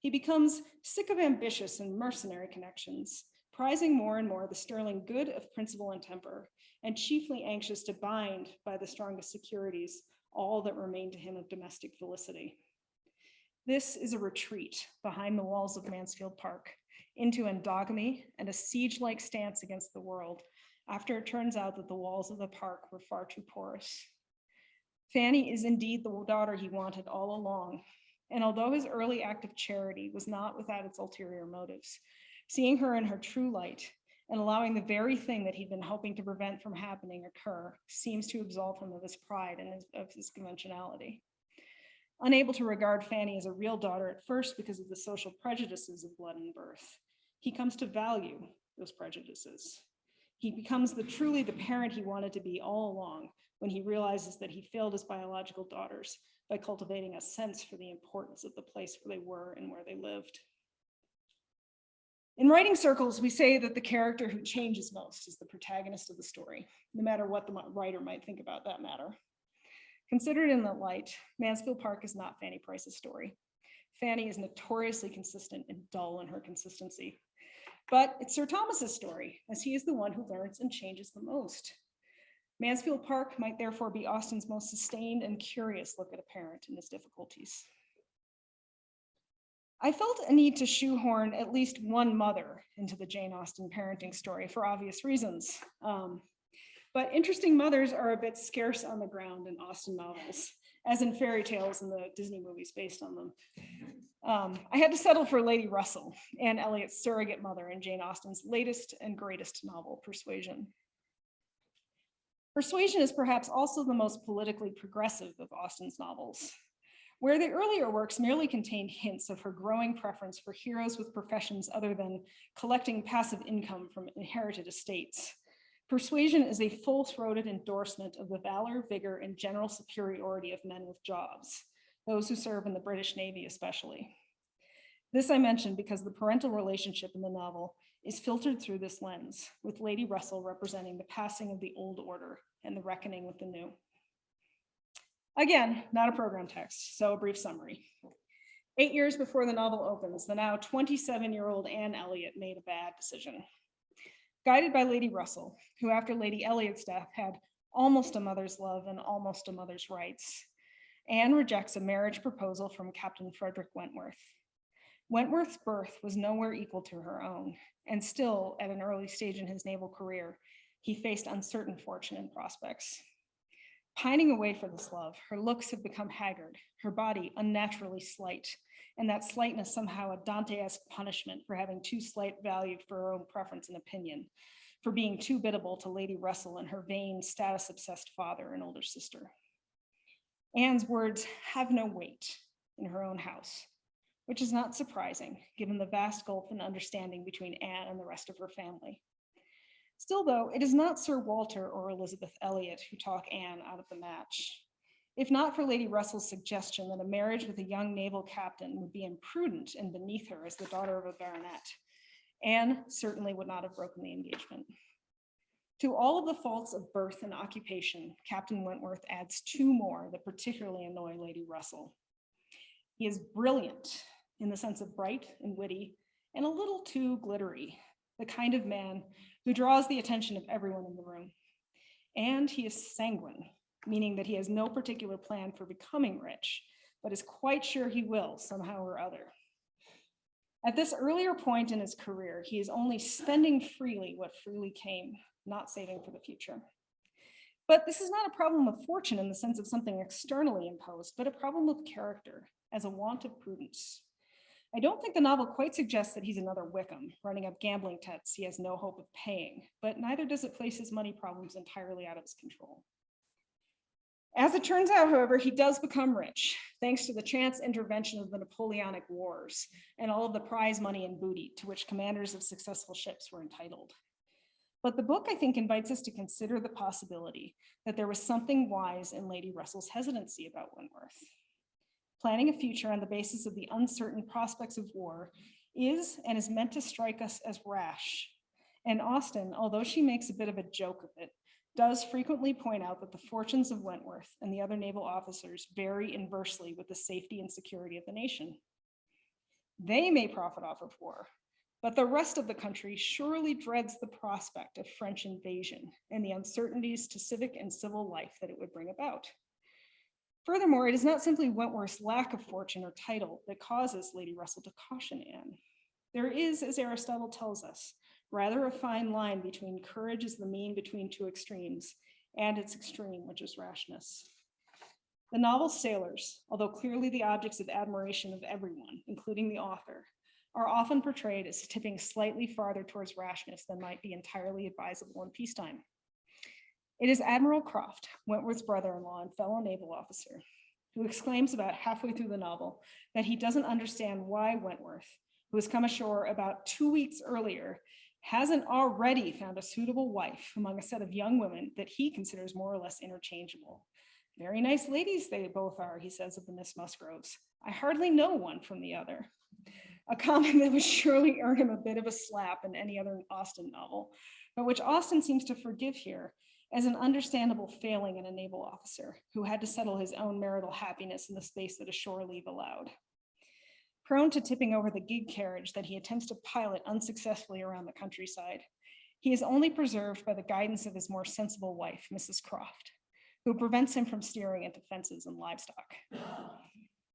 He becomes sick of ambitious and mercenary connections, prizing more and more the sterling good of principle and temper, and chiefly anxious to bind by the strongest securities all that remained to him of domestic felicity. This is a retreat behind the walls of Mansfield Park into endogamy and a siege-like stance against the world, after it turns out that the walls of the park were far too porous. Fanny is indeed the daughter he wanted all along, and although his early act of charity was not without its ulterior motives, seeing her in her true light and allowing the very thing that he'd been hoping to prevent from happening occur seems to absolve him of his pride and of his conventionality. Unable to regard Fanny as a real daughter at first because of the social prejudices of blood and birth, he comes to value those prejudices. He becomes truly the parent he wanted to be all along when he realizes that he failed his biological daughters by cultivating a sense for the importance of the place where they were and where they lived. In writing circles, we say that the character who changes most is the protagonist of the story, no matter what the writer might think about that matter. Considered in that light, Mansfield Park is not Fanny Price's story. Fanny is notoriously consistent and dull in her consistency. But it's Sir Thomas's story, as he is the one who learns and changes the most. Mansfield Park might therefore be Austen's most sustained and curious look at a parent and his difficulties. I felt a need to shoehorn at least one mother into the Jane Austen parenting story for obvious reasons. But interesting mothers are a bit scarce on the ground in Austen novels, as in fairy tales and the Disney movies based on them. I had to settle for Lady Russell, Anne Elliott's surrogate mother in Jane Austen's latest and greatest novel, Persuasion. Persuasion is perhaps also the most politically progressive of Austen's novels. Where the earlier works merely contained hints of her growing preference for heroes with professions other than collecting passive income from inherited estates, Persuasion is a full-throated endorsement of the valor, vigor, and general superiority of men with jobs, those who serve in the British Navy especially. This I mention because the parental relationship in the novel is filtered through this lens, with Lady Russell representing the passing of the old order and the reckoning with the new. Again, not a program text, so a brief summary. 8 years before the novel opens, the now 27-year-old Anne Elliott made a bad decision. Guided by Lady Russell, who after Lady Elliott's death had almost a mother's love and almost a mother's rights, Anne rejects a marriage proposal from Captain Frederick Wentworth. Wentworth's birth was nowhere equal to her own, and still, at an early stage in his naval career, he faced uncertain fortune and prospects. Pining away for this love, her looks have become haggard, her body unnaturally slight, and that slightness somehow a Dante-esque punishment for having too slight value for her own preference and opinion, for being too biddable to Lady Russell and her vain, status-obsessed father and older sister. Anne's words have no weight in her own house, which is not surprising given the vast gulf in understanding between Anne and the rest of her family. Still, though, it is not Sir Walter or Elizabeth Elliott who talk Anne out of the match. If not for Lady Russell's suggestion that a marriage with a young naval captain would be imprudent and beneath her as the daughter of a baronet, Anne certainly would not have broken the engagement. To all of the faults of birth and occupation, Captain Wentworth adds two more that particularly annoy Lady Russell. He is brilliant in the sense of bright and witty and a little too glittery, the kind of man who draws the attention of everyone in the room. And he is sanguine, meaning that he has no particular plan for becoming rich, but is quite sure he will somehow or other. At this earlier point in his career, he is only spending freely what freely came, not saving for the future. But this is not a problem of fortune in the sense of something externally imposed, but a problem of character as a want of prudence. I don't think the novel quite suggests that he's another Wickham, running up gambling debts he has no hope of paying, but neither does it place his money problems entirely out of his control. As it turns out, however, he does become rich, thanks to the chance intervention of the Napoleonic Wars and all of the prize money and booty to which commanders of successful ships were entitled. But the book, I think, invites us to consider the possibility that there was something wise in Lady Russell's hesitancy about Wentworth. Planning a future on the basis of the uncertain prospects of war is and is meant to strike us as rash. And Austen, although she makes a bit of a joke of it, does frequently point out that the fortunes of Wentworth and the other naval officers vary inversely with the safety and security of the nation. They may profit off of war, but the rest of the country surely dreads the prospect of French invasion and the uncertainties to civic and civil life that it would bring about. Furthermore, it is not simply Wentworth's lack of fortune or title that causes Lady Russell to caution Anne. There is, as Aristotle tells us, rather a fine line between courage as the mean between two extremes and its extreme, which is rashness. The novel's sailors, although clearly the objects of admiration of everyone, including the author, are often portrayed as tipping slightly farther towards rashness than might be entirely advisable in peacetime. It is Admiral Croft, Wentworth's brother-in-law and fellow naval officer, who exclaims about halfway through the novel that he doesn't understand why Wentworth, who has come ashore about 2 weeks earlier, hasn't already found a suitable wife among a set of young women that he considers more or less interchangeable. Very nice ladies they both are, he says of the Miss Musgroves. I hardly know one from the other. A comment that would surely earn him a bit of a slap in any other Austen novel, but which Austen seems to forgive here as an understandable failing in a naval officer who had to settle his own marital happiness in the space that a shore leave allowed. Prone to tipping over the gig carriage that he attempts to pilot unsuccessfully around the countryside, he is only preserved by the guidance of his more sensible wife, Mrs. Croft, who prevents him from steering into fences and livestock.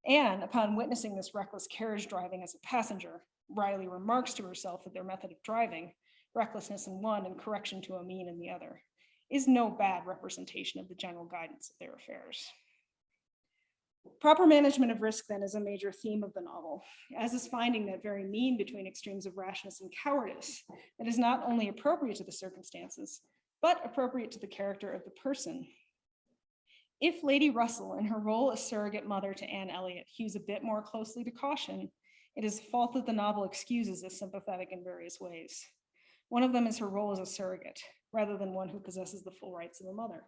Anne, upon witnessing this reckless carriage driving as a passenger, Riley remarks to herself that their method of driving, recklessness in one and correction to a mean in the other, is no bad representation of the general guidance of their affairs. Proper management of risk, then, is a major theme of the novel, as is finding that very mean between extremes of rashness and cowardice that is not only appropriate to the circumstances, but appropriate to the character of the person. If Lady Russell, in her role as surrogate mother to Anne Elliot, hews a bit more closely to caution, it is a fault that the novel excuses as sympathetic in various ways. One of them is her role as a surrogate, rather than one who possesses the full rights of a mother.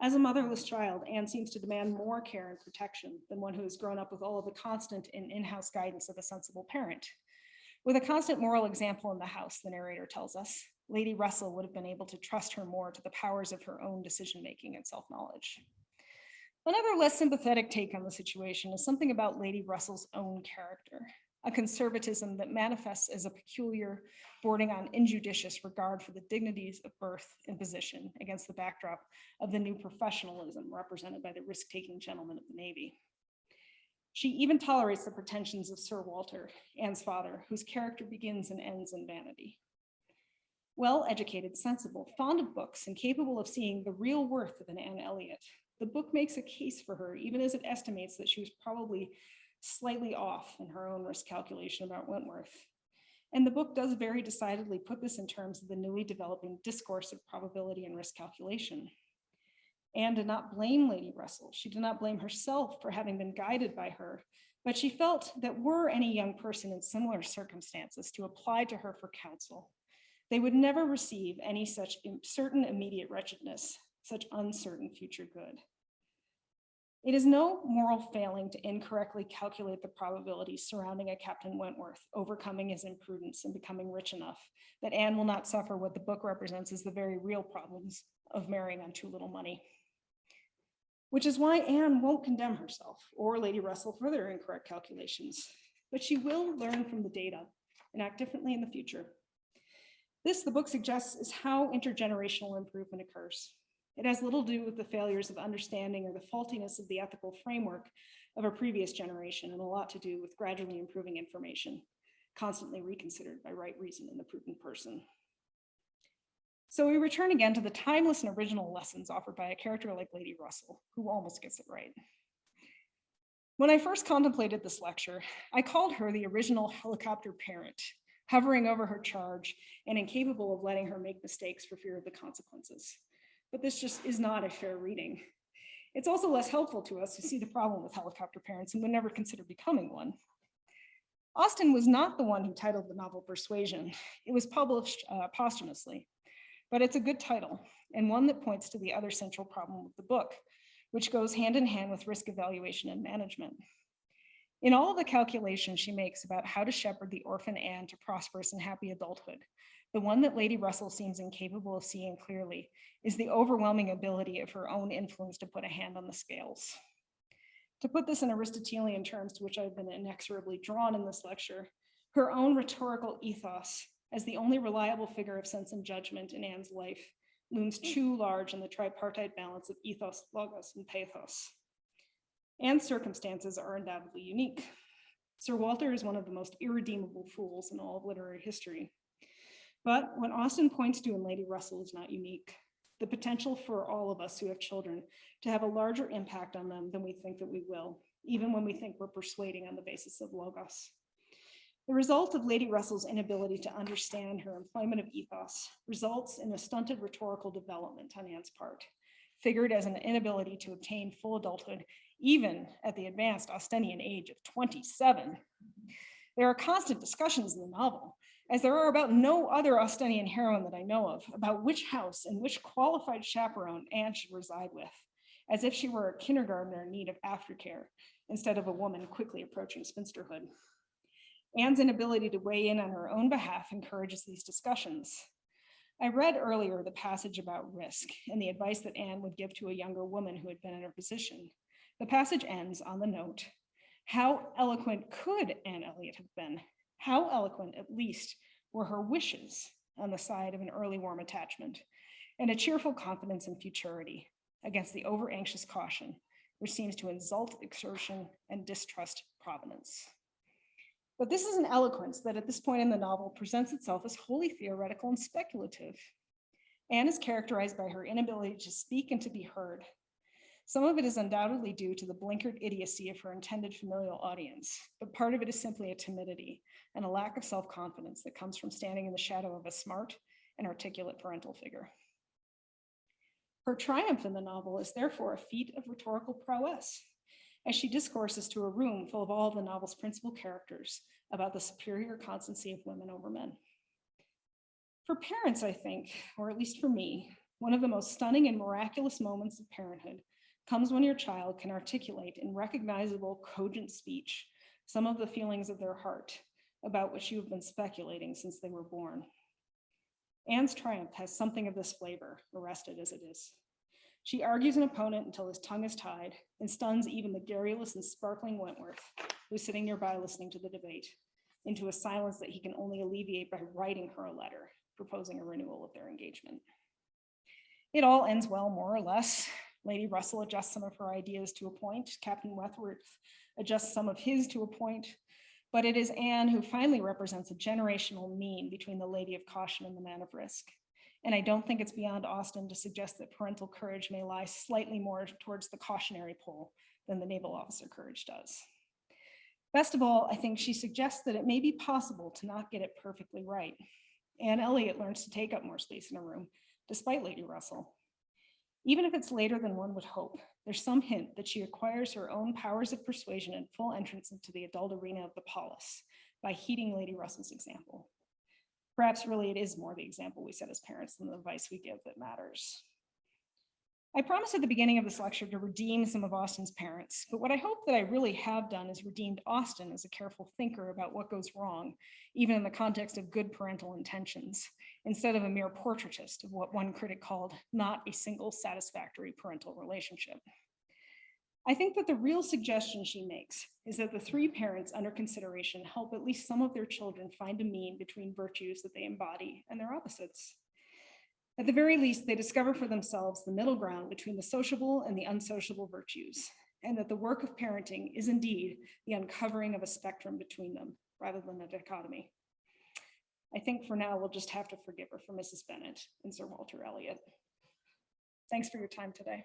As a motherless child, Anne seems to demand more care and protection than one who has grown up with all of the constant and in-house guidance of a sensible parent. With a constant moral example in the house, the narrator tells us, Lady Russell would have been able to trust her more to the powers of her own decision-making and self-knowledge. Another less sympathetic take on the situation is something about Lady Russell's own character, a conservatism that manifests as a peculiar, bordering on injudicious regard for the dignities of birth and position against the backdrop of the new professionalism represented by the risk-taking gentlemen of the Navy. She even tolerates the pretensions of Sir Walter, Anne's father, whose character begins and ends in vanity. Well-educated, sensible, fond of books, and capable of seeing the real worth of an Anne Elliot, the book makes a case for her, even as it estimates that she was probably slightly off in her own risk calculation about Wentworth. And the book does very decidedly put this in terms of the newly developing discourse of probability and risk calculation. Anne did not blame Lady Russell. She did not blame herself for having been guided by her, but she felt that were any young person in similar circumstances to apply to her for counsel, they would never receive any such certain immediate wretchedness, such uncertain future good. It is no moral failing to incorrectly calculate the probabilities surrounding a Captain Wentworth overcoming his imprudence and becoming rich enough that Anne will not suffer what the book represents as the very real problems of marrying on too little money. Which is why Anne won't condemn herself or Lady Russell for their incorrect calculations, but she will learn from the data and act differently in the future. This, the book suggests, is how intergenerational improvement occurs. It has little to do with the failures of understanding or the faultiness of the ethical framework of a previous generation, and a lot to do with gradually improving information, constantly reconsidered by right reason in the prudent person. So we return again to the timeless and original lessons offered by a character like Lady Russell, who almost gets it right. When I first contemplated this lecture, I called her the original helicopter parent, hovering over her charge and incapable of letting her make mistakes for fear of the consequences. But this just is not a fair reading. It's also less helpful to us who see the problem with helicopter parents and would never consider becoming one. Austen was not the one who titled the novel Persuasion. It was published posthumously, but it's a good title and one that points to the other central problem with the book, which goes hand in hand with risk evaluation and management. In all of the calculations she makes about how to shepherd the orphan Anne to prosperous and happy adulthood, the one that Lady Russell seems incapable of seeing clearly is the overwhelming ability of her own influence to put a hand on the scales. To put this in Aristotelian terms, to which I've been inexorably drawn in this lecture, her own rhetorical ethos, as the only reliable figure of sense and judgment in Anne's life, looms too large in the tripartite balance of ethos, logos, and pathos. Anne's circumstances are undoubtedly unique. Sir Walter is one of the most irredeemable fools in all of literary history. But what Austen points to in Lady Russell is not unique. The potential for all of us who have children to have a larger impact on them than we think that we will, even when we think we're persuading on the basis of logos. The result of Lady Russell's inability to understand her employment of ethos results in a stunted rhetorical development on Anne's part, figured as an inability to obtain full adulthood, even at the advanced Austenian age of 27. There are constant discussions in the novel, as there are about no other Austenian heroine that I know of, about which house and which qualified chaperone Anne should reside with, as if she were a kindergartner in need of aftercare, instead of a woman quickly approaching spinsterhood. Anne's inability to weigh in on her own behalf encourages these discussions. I read earlier the passage about risk and the advice that Anne would give to a younger woman who had been in her position. The passage ends on the note, how eloquent could Anne Elliot have been? How eloquent, at least, were her wishes on the side of an early warm attachment and a cheerful confidence in futurity against the over-anxious caution, which seems to insult exertion and distrust providence. But this is an eloquence that at this point in the novel presents itself as wholly theoretical and speculative. Anne is characterized by her inability to speak and to be heard. Some of it is undoubtedly due to the blinkered idiocy of her intended familial audience, but part of it is simply a timidity and a lack of self-confidence that comes from standing in the shadow of a smart and articulate parental figure. Her triumph in the novel is therefore a feat of rhetorical prowess, as she discourses to a room full of all of the novel's principal characters about the superior constancy of women over men. For parents, I think, or at least for me, one of the most stunning and miraculous moments of parenthood comes when your child can articulate in recognizable, cogent speech some of the feelings of their heart about which you have been speculating since they were born. Anne's triumph has something of this flavor, arrested as it is. She argues an opponent until his tongue is tied and stuns even the garrulous and sparkling Wentworth, who's sitting nearby listening to the debate, into a silence that he can only alleviate by writing her a letter, proposing a renewal of their engagement. It all ends well, more or less. Lady Russell adjusts some of her ideas to a point. Captain Wentworth adjusts some of his to a point. But it is Anne who finally represents a generational mean between the lady of caution and the man of risk. And I don't think it's beyond Austen to suggest that parental courage may lie slightly more towards the cautionary pole than the naval officer courage does. Best of all, I think she suggests that it may be possible to not get it perfectly right. Anne Elliot learns to take up more space in a room, despite Lady Russell. Even if it's later than one would hope, there's some hint that she acquires her own powers of persuasion and full entrance into the adult arena of the polis by heeding Lady Russell's example. Perhaps really it is more the example we set as parents than the advice we give that matters. I promised at the beginning of this lecture to redeem some of Austen's parents, but what I hope that I really have done is redeemed Austen as a careful thinker about what goes wrong, even in the context of good parental intentions, instead of a mere portraitist of what one critic called not a single satisfactory parental relationship. I think that the real suggestion she makes is that the three parents under consideration help at least some of their children find a mean between virtues that they embody and their opposites. At the very least, they discover for themselves the middle ground between the sociable and the unsociable virtues, and that the work of parenting is indeed the uncovering of a spectrum between them, rather than a dichotomy. I think for now, we'll just have to forgive her for Mrs. Bennet and Sir Walter Elliott. Thanks for your time today.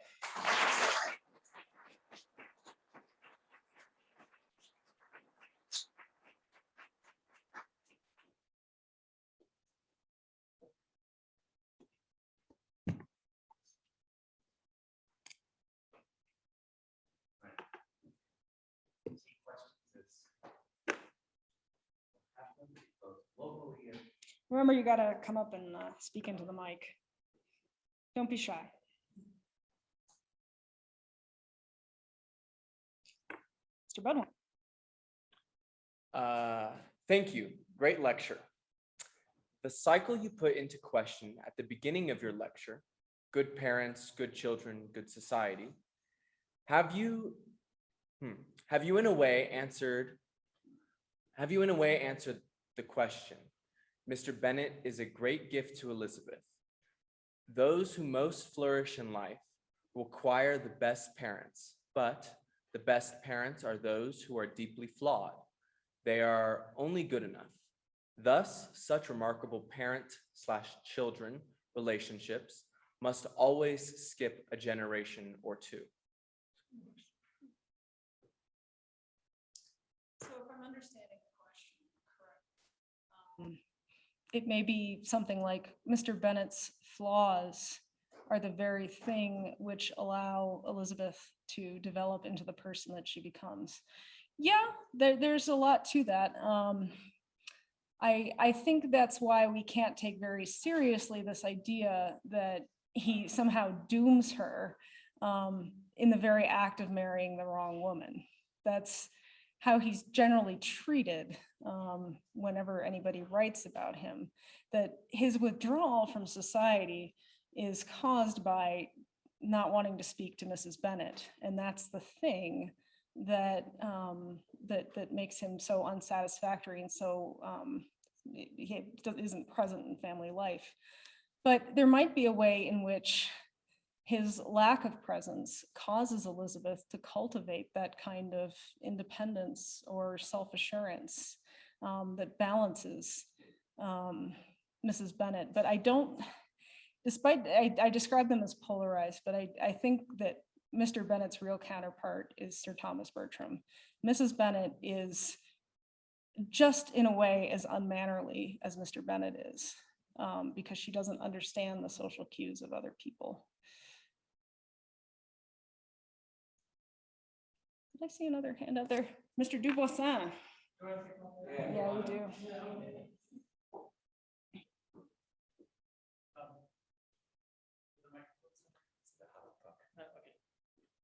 Remember, you gotta come up and speak into the mic. Don't be shy. Mr. Budwin. Thank you. Great lecture. The cycle you put into question at the beginning of your lecture, good parents, good children, good society, have you in a way answered the question? Mr. Bennet is a great gift to Elizabeth. Those who most flourish in life will acquire the best parents, but the best parents are those who are deeply flawed. They are only good enough. Thus, such remarkable parent/children relationships must always skip a generation or two. So if I'm understanding the question correctly, it may be something like Mr. Bennet's flaws are the very thing which allow Elizabeth to develop into the person that she becomes. Yeah, there's a lot to that. I think that's why we can't take very seriously this idea that he somehow dooms her in the very act of marrying the wrong woman. That's how he's generally treated whenever anybody writes about him, that his withdrawal from society is caused by not wanting to speak to Mrs. Bennet. And that's the thing that that makes him so unsatisfactory and so he isn't present in family life. But there might be a way in which his lack of presence causes Elizabeth to cultivate that kind of independence or self-assurance that balances Mrs. Bennet. But I don't, I describe them as polarized, but I think that Mr. Bennet's real counterpart is Sir Thomas Bertram. Mrs. Bennet is just in a way as unmannerly as Mr. Bennet is, because she doesn't understand the social cues of other people. Did I see another hand out there? Mr. Duvoisin. Yeah, you do.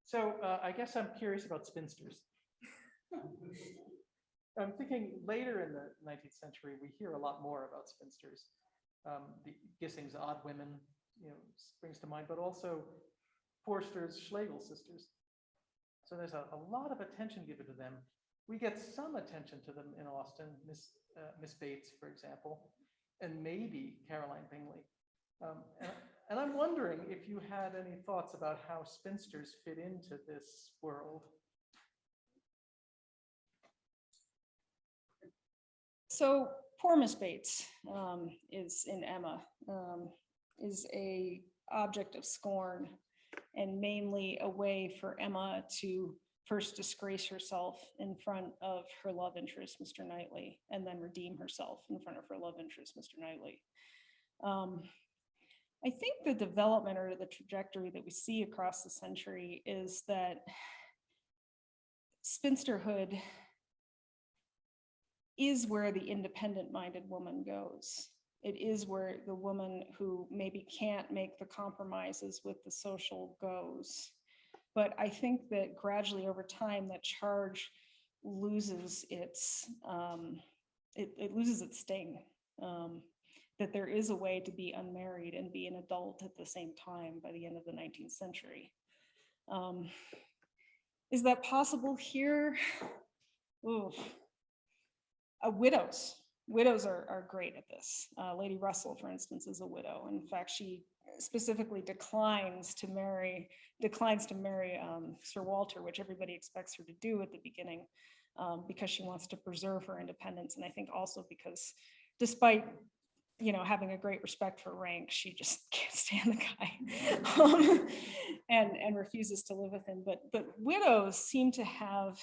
So I guess I'm curious about spinsters. I'm thinking later in the 19th century, we hear a lot more about spinsters. The Gissing's Odd Women, springs to mind, but also Forster's Schlegel sisters. So there's a lot of attention given to them. We get some attention to them in Austen, Miss Bates, for example, and maybe Caroline Bingley. And I'm wondering if you had any thoughts about how spinsters fit into this world. So poor Miss Bates is in Emma, is a object of scorn and mainly a way for Emma to first disgrace herself in front of her love interest, Mr. Knightley, and then redeem herself in front of her love interest, Mr. Knightley. I think the development or the trajectory that we see across the century is that spinsterhood is where the independent-minded woman goes. It is where the woman who maybe can't make the compromises with the social goes. But I think that gradually over time, that charge loses its it loses its sting. That there is a way to be unmarried and be an adult at the same time by the end of the 19th century. Is that possible here? Ooh. Widows are great at this. Lady Russell, for instance, is a widow. In fact, she specifically declines to marry Sir Walter, which everybody expects her to do at the beginning, because she wants to preserve her independence. And I think also because despite having a great respect for rank, she just can't stand the guy and refuses to live with him. But widows seem to have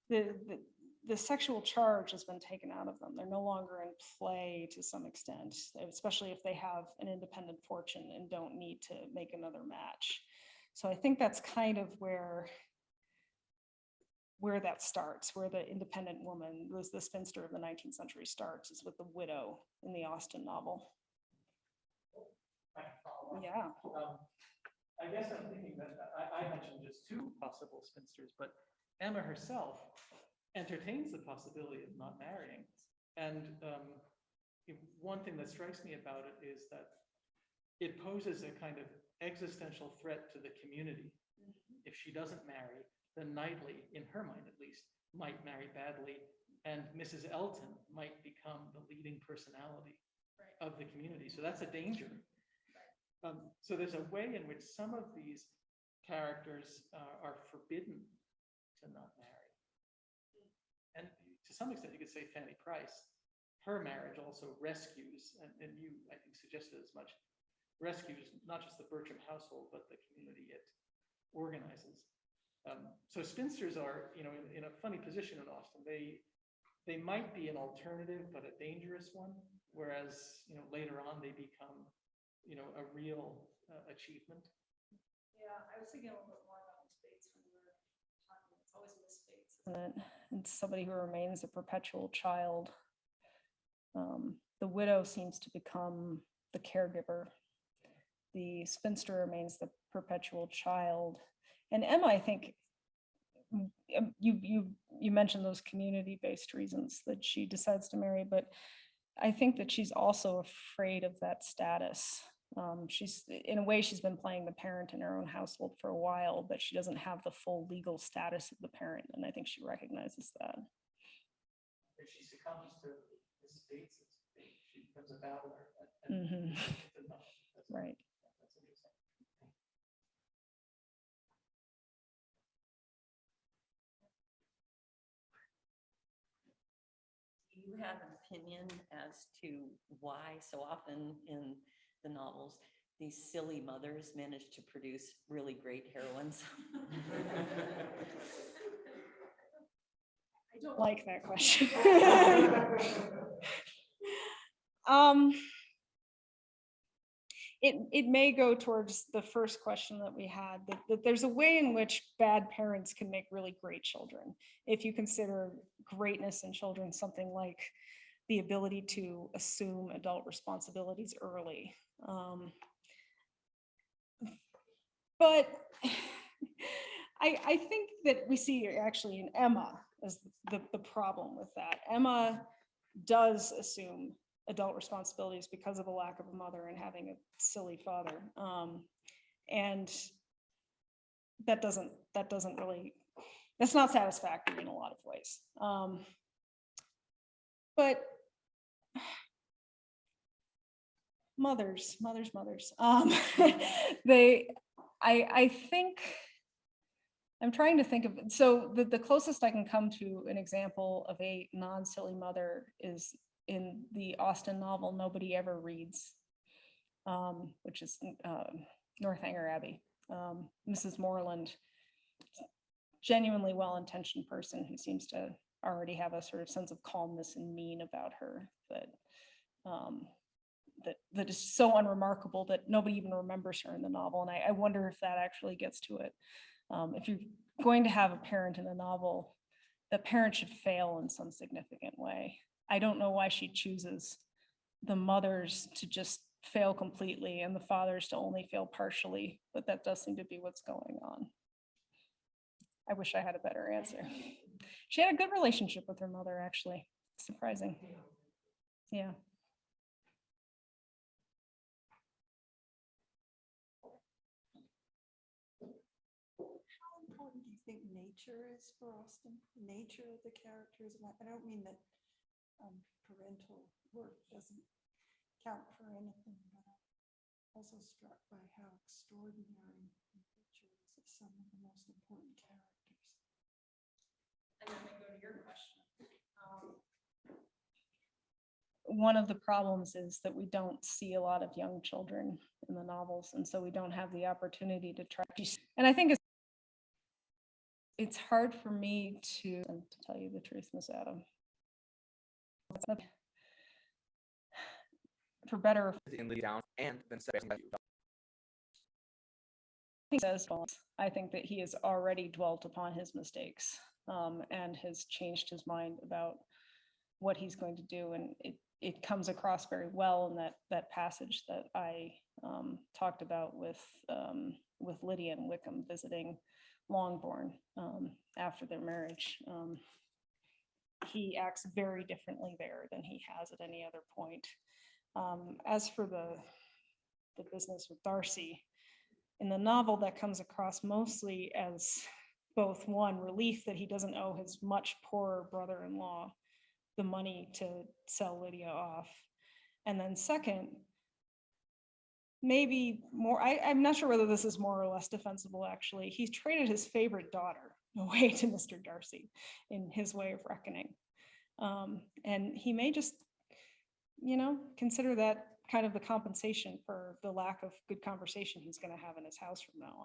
the sexual charge has been taken out of them. They're no longer in play to some extent, especially if they have an independent fortune and don't need to make another match. So I think that's kind of where where that starts, where the independent woman, the spinster of the 19th century starts, is with the widow in the Austen novel. I can follow up. Yeah. I guess I'm thinking that I mentioned just two possible spinsters, but Emma herself entertains the possibility of not marrying. And one thing that strikes me about it is that it poses a kind of existential threat to the community. If she doesn't marry, then Knightley, in her mind at least, might marry badly, and Mrs. Elton might become the leading personality of the community. So that's a danger. So there's a way in which some of these characters are forbidden to not marry. And to some extent, you could say Fanny Price, her marriage also rescues, and you, I think, suggested as much, rescues not just the Bertram household, but the community it organizes. So spinsters are, in a funny position in Austen. They might be an alternative, but a dangerous one, whereas, later on they become, a real achievement. Yeah, I was thinking a little bit more about Miss Bates when we were talking. It's always Miss Bates, isn't it? It's somebody who remains a perpetual child. The widow seems to become the caregiver. The spinster remains the perpetual child. And Emma, I think, you mentioned those community-based reasons that she decides to marry, but I think that she's also afraid of that status. She's, in a way, she's been playing the parent in her own household for a while, but she doesn't have the full legal status of the parent, and I think she recognizes that. If she succumbs to Miss Bates' fate, she becomes a battler. Right. That's interesting. Do you have an opinion as to why so often in the novels these silly mothers manage to produce really great heroines? I don't like that question. It may go towards the first question that we had, that there's a way in which bad parents can make really great children. If you consider greatness in children something like the ability to assume adult responsibilities early. But I think that we see actually in Emma as the problem with that. Emma does assume adult responsibilities because of a lack of a mother and having a silly father. And that doesn't really, that's not satisfactory in a lot of ways. But mothers. I think, I'm trying to think of, so the closest I can come to an example of a non-silly mother is in the Austen novel, Nobody Ever Reads, which is Northanger Abbey. Mrs. Moreland, genuinely well-intentioned person who seems to already have a sort of sense of calmness and mean about her that is so unremarkable that nobody even remembers her in the novel. And I wonder if that actually gets to it. If you're going to have a parent in a novel, the parent should fail in some significant way. I don't know why she chooses the mothers to just fail completely and the fathers to only fail partially, but that does seem to be what's going on. I wish I had a better answer. She had a good relationship with her mother, actually. Surprising. Yeah. How important do you think nature is for Austen? Nature of the characters? And I don't mean that parental work doesn't count for anything, but I'm also struck by how extraordinary nature is of some of the most important characters. And then we go to your question. One of the problems is that we don't see a lot of young children in the novels, and so we don't have the opportunity to try. And I think it's hard for me to tell you the truth, Miss Adam. For better. Down and then I think that he has already dwelt upon his mistakes. and has changed his mind about what he's going to do. And it comes across very well in that passage that I talked about with Lydia and Wickham visiting Longbourn after their marriage. He acts very differently there than he has at any other point. As for the business with Darcy, in the novel that comes across mostly as both one, relief that he doesn't owe his much poorer brother-in-law the money to sell Lydia off. And then second, maybe more, I'm not sure whether this is more or less defensible actually, he's traded his favorite daughter away to Mr. Darcy in his way of reckoning. And he may just, consider that kind of the compensation for the lack of good conversation he's going to have in his house from now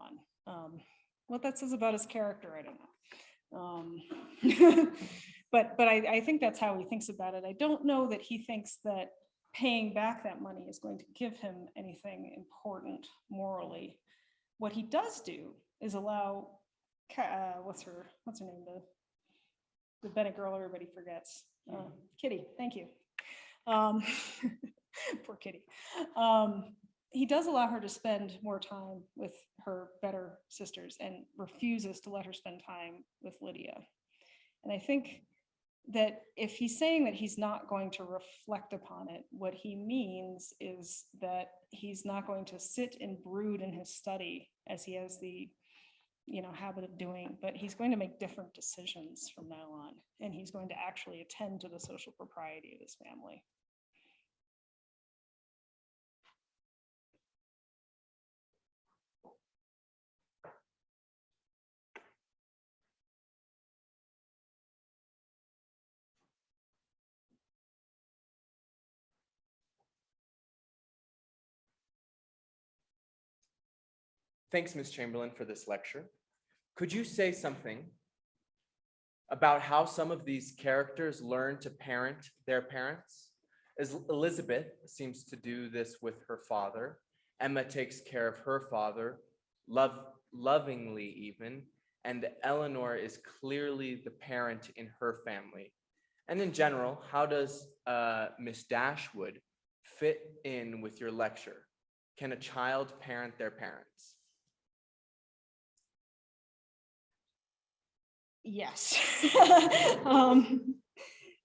on. What that says about his character, I don't know. But I think that's how he thinks about it. I don't know that he thinks that paying back that money is going to give him anything important morally. What he does do is allow, what's her name, the Bennet girl everybody forgets, Kitty, thank you. Poor Kitty. He does allow her to spend more time with her better sisters and refuses to let her spend time with Lydia. And I think that if he's saying that he's not going to reflect upon it, what he means is that he's not going to sit and brood in his study as he has the habit of doing, but he's going to make different decisions from now on, and he's going to actually attend to the social propriety of his family. Thanks, Ms. Chamberlain, for this lecture. Could you say something about how some of these characters learn to parent their parents? As Elizabeth seems to do this with her father, Emma takes care of her father, lovingly even, and Eleanor is clearly the parent in her family. And in general, how does Miss Dashwood fit in with your lecture? Can a child parent their parents? Yes.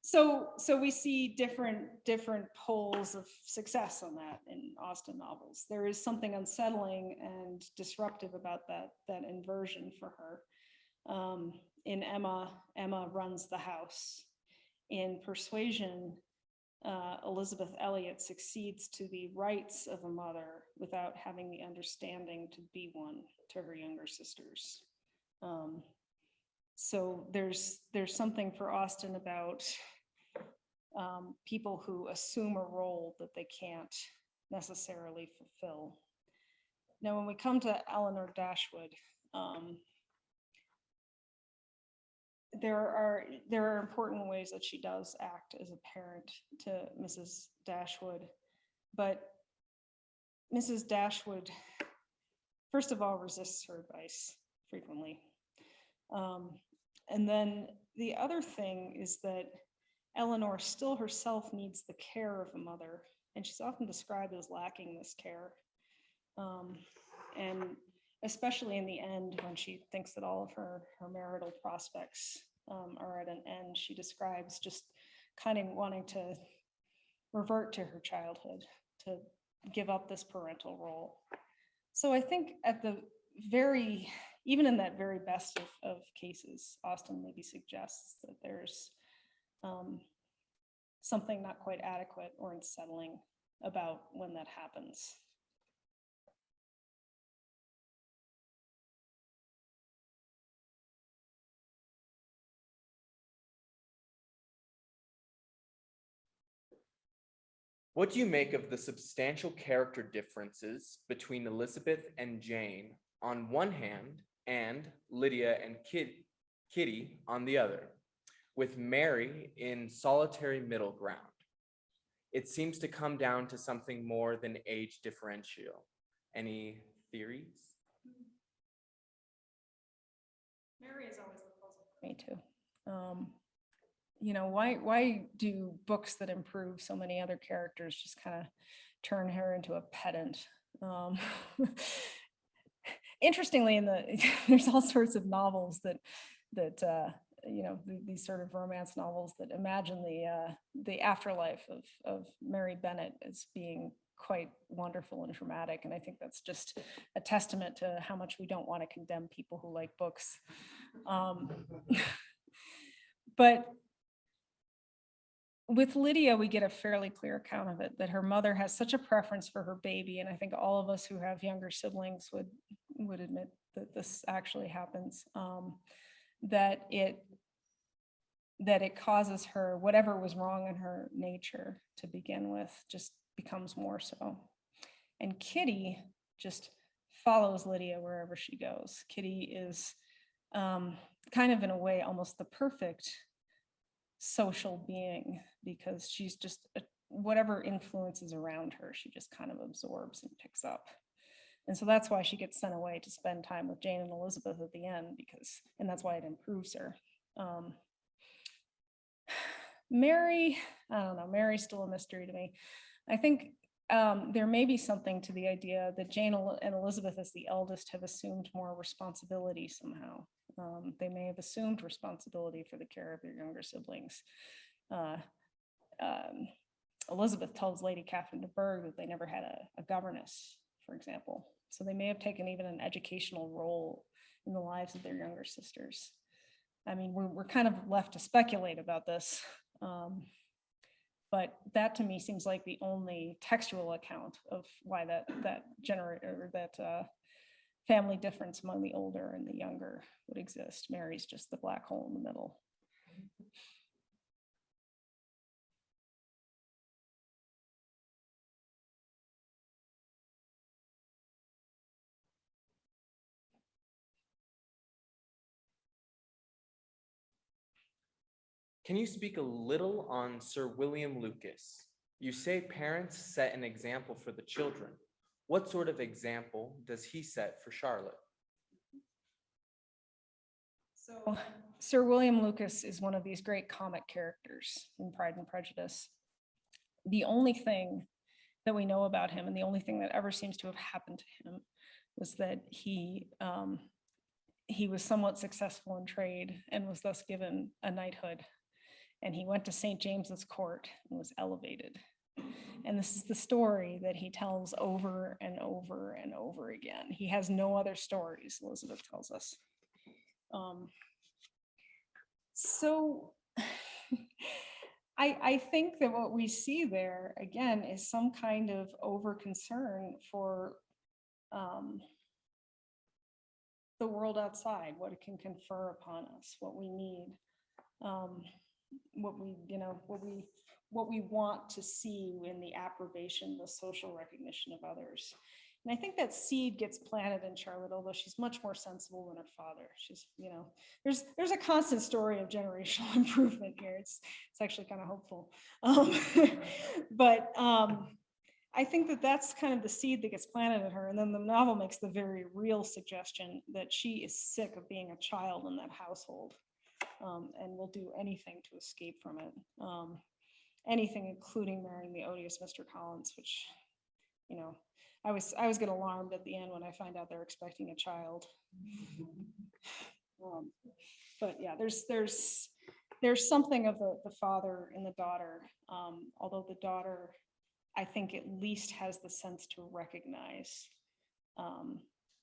So we see different poles of success on that in Austen novels. There is something unsettling and disruptive about that inversion for her. In Emma runs the house. In Persuasion, Elizabeth Elliott succeeds to the rights of a mother without having the understanding to be one to her younger sisters. So there's something for Austen about people who assume a role that they can't necessarily fulfill. Now, when we come to Eleanor Dashwood, there are important ways that she does act as a parent to Mrs. Dashwood, but Mrs. Dashwood, first of all, resists her advice frequently. And then the other thing is that Eleanor still herself needs the care of a mother, and she's often described as lacking this care. And especially in the end, when she thinks that all of her marital prospects are at an end, she describes just kind of wanting to revert to her childhood, to give up this parental role. So I think even in that very best of cases, Austen maybe suggests that there's something not quite adequate or unsettling about when that happens. What do you make of the substantial character differences between Elizabeth and Jane on one hand and Lydia and Kitty on the other, with Mary in solitary middle ground? It seems to come down to something more than age differential. Any theories? Mary is always the puzzle for me too. You know, why do books that improve so many other characters just kind of turn her into a pedant? Interestingly, there's all sorts of novels that you know, these sort of romance novels that imagine the afterlife of Mary Bennet as being quite wonderful and dramatic. And I think that's just a testament to how much we don't want to condemn people who like books. But with Lydia, we get a fairly clear account of it, that her mother has such a preference for her baby. And I think all of us who have younger siblings would admit that this actually happens, that it causes her, whatever was wrong in her nature to begin with, just becomes more so. And Kitty just follows Lydia wherever she goes. Kitty is kind of, in a way, almost the perfect social being, because she's just whatever influences around her, she just kind of absorbs and picks up. And so that's why she gets sent away to spend time with Jane and Elizabeth at the end, and that's why it improves her. Mary, I don't know, Mary's still a mystery to me. I think there may be something to the idea that Jane and Elizabeth, as the eldest, have assumed more responsibility somehow. They may have assumed responsibility for the care of their younger siblings. Elizabeth tells Lady Catherine de Bourgh that they never had a governess, for example. So they may have taken even an educational role in the lives of their younger sisters. I mean, we're kind of left to speculate about this, but that to me seems like the only textual account of why that family difference among the older and the younger would exist. Mary's just the black hole in the middle. Can you speak a little on Sir William Lucas? You say parents set an example for the children. What sort of example does he set for Charlotte? So Sir William Lucas is one of these great comic characters in Pride and Prejudice. The only thing that we know about him, and the only thing that ever seems to have happened to him, was that he was somewhat successful in trade and was thus given a knighthood. And he went to St. James's Court and was elevated. And this is the story that he tells over and over and over again. He has no other stories, Elizabeth tells us. So I think that what we see there, again, is some kind of over concern for the world outside, what it can confer upon us, what we need, what we want to see in the approbation, the social recognition of others. And I think that seed gets planted in Charlotte, although she's much more sensible than her father. She's, there's a constant story of generational improvement here. It's actually kind of hopeful. But I think that that's kind of the seed that gets planted in her. And then the novel makes the very real suggestion that she is sick of being a child in that household, and will do anything to escape from it. Anything, including marrying the odious Mr. Collins, which, I always get alarmed at the end when I find out they're expecting a child. But yeah, there's something of the father in the daughter, although the daughter, I think, at least has the sense to recognize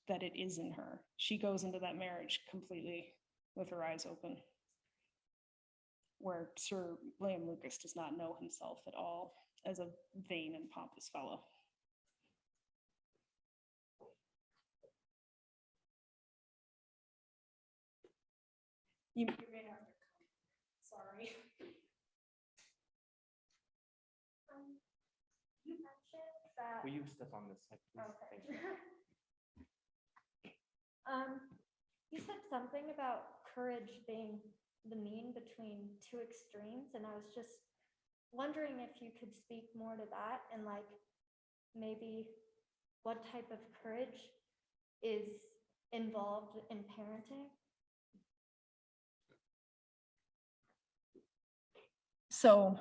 that it is in her. She goes into that marriage completely with her eyes open, where Sir William Lucas does not know himself at all as a vain and pompous fellow. You may have to come. Sorry. You mentioned that. Will you step on this side, please? Okay. Thank you. You said something about courage being the mean between two extremes, and I was just wondering if you could speak more to that, and maybe what type of courage is involved in parenting. So,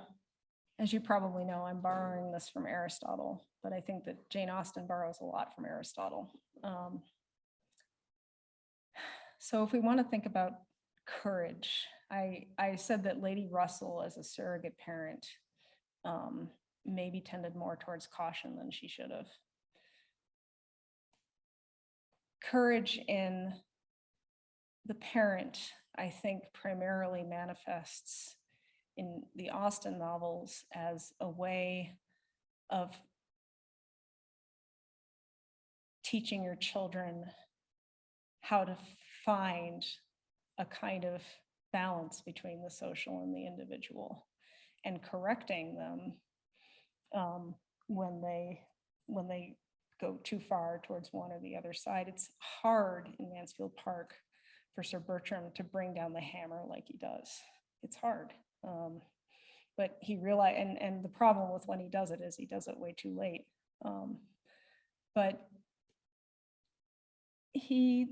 as you probably know, I'm borrowing this from Aristotle, but I think that Jane Austen borrows a lot from Aristotle. So if we want to think about courage, I said that Lady Russell as a surrogate parent maybe tended more towards caution than she should have. Courage in the parent, I think, primarily manifests in the Austen novels as a way of teaching your children how to find a kind of balance between the social and the individual, and correcting them when they go too far towards one or the other side. It's hard in Mansfield Park for Sir Bertram to bring down the hammer like he does. It's hard. But he realized, and the problem with when he does it is he does it way too late. But he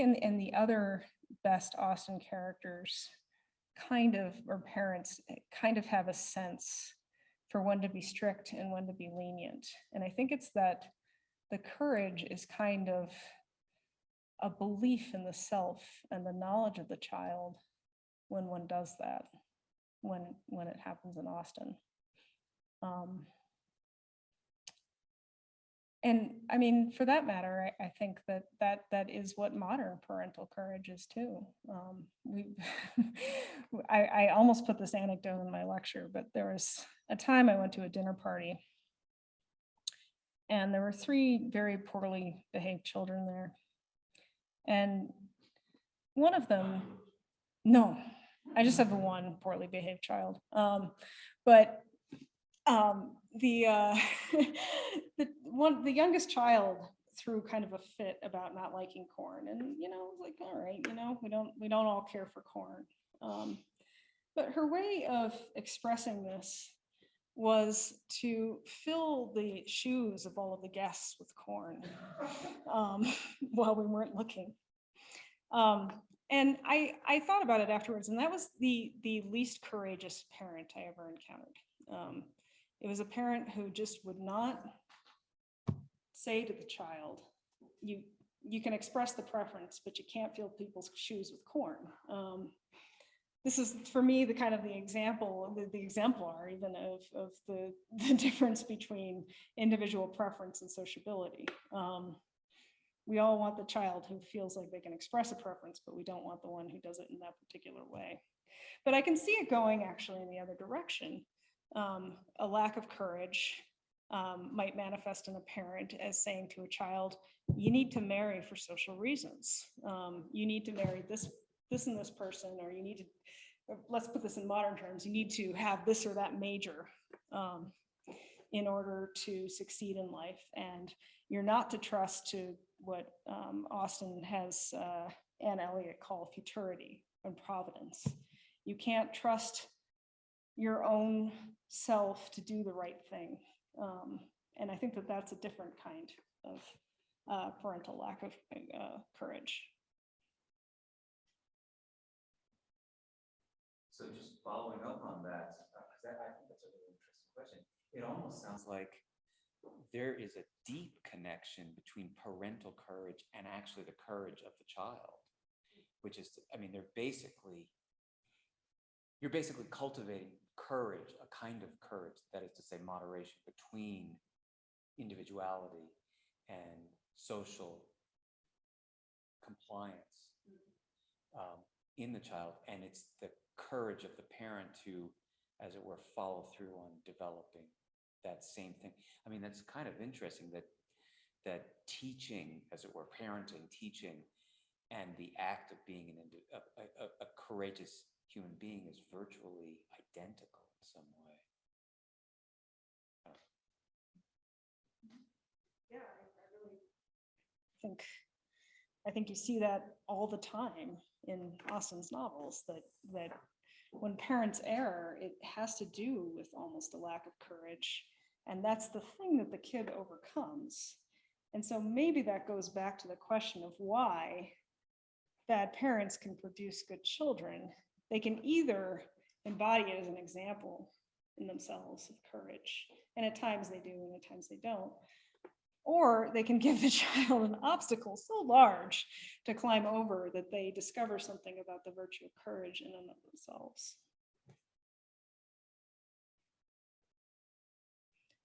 and the other best Austen characters kind of, or parents, kind of have a sense for when to be strict and when to be lenient. And I think it's that the courage is kind of a belief in the self and the knowledge of the child when one does that, when it happens in Austen. And I mean, for that matter, I think that is what modern parental courage is too. I almost put this anecdote in my lecture, but there was a time I went to a dinner party and there were 3 very poorly behaved children there. And one of them, no, I just have the one poorly behaved child. But the youngest child threw kind of a fit about not liking corn, and like, all right, we don't all care for corn. But her way of expressing this was to fill the shoes of all of the guests with corn while we weren't looking. And I thought about it afterwards, and that was the least courageous parent I ever encountered. It was a parent who just would not say to the child, you can express the preference, but you can't fill people's shoes with corn. This is, for me, the kind of the example, the exemplar even of the difference between individual preference and sociability. We all want the child who feels like they can express a preference, but we don't want the one who does it in that particular way. But I can see it going actually in the other direction. A lack of courage might manifest in a parent as saying to a child, you need to marry for social reasons. You need to marry this and this person, or you need to, let's put this in modern terms, you need to have this or that major in order to succeed in life. And you're not to trust to what Austen has Anne Elliott call futurity and providence. You can't trust your own self to do the right thing. And I think that that's a different kind of parental lack of courage. So just following up on that, because I think that's a really interesting question. It almost sounds like there is a deep connection between parental courage and actually the courage of the child, which is, I mean, you're basically cultivating courage, a kind of courage, that is to say moderation between individuality and social compliance in the child. And it's the courage of the parent to, as it were, follow through on developing that same thing. I mean, that's kind of interesting that teaching, as it were, parenting, teaching, and the act of being a courageous human being is virtually identical in some way. Yeah, I think you see that all the time in Austen's novels, that when parents err, it has to do with almost a lack of courage. And that's the thing that the kid overcomes. And so maybe that goes back to the question of why bad parents can produce good children, They can either embody it as an example in themselves of courage, and at times they do, and at times they don't. Or they can give the child an obstacle so large to climb over that they discover something about the virtue of courage in and of themselves.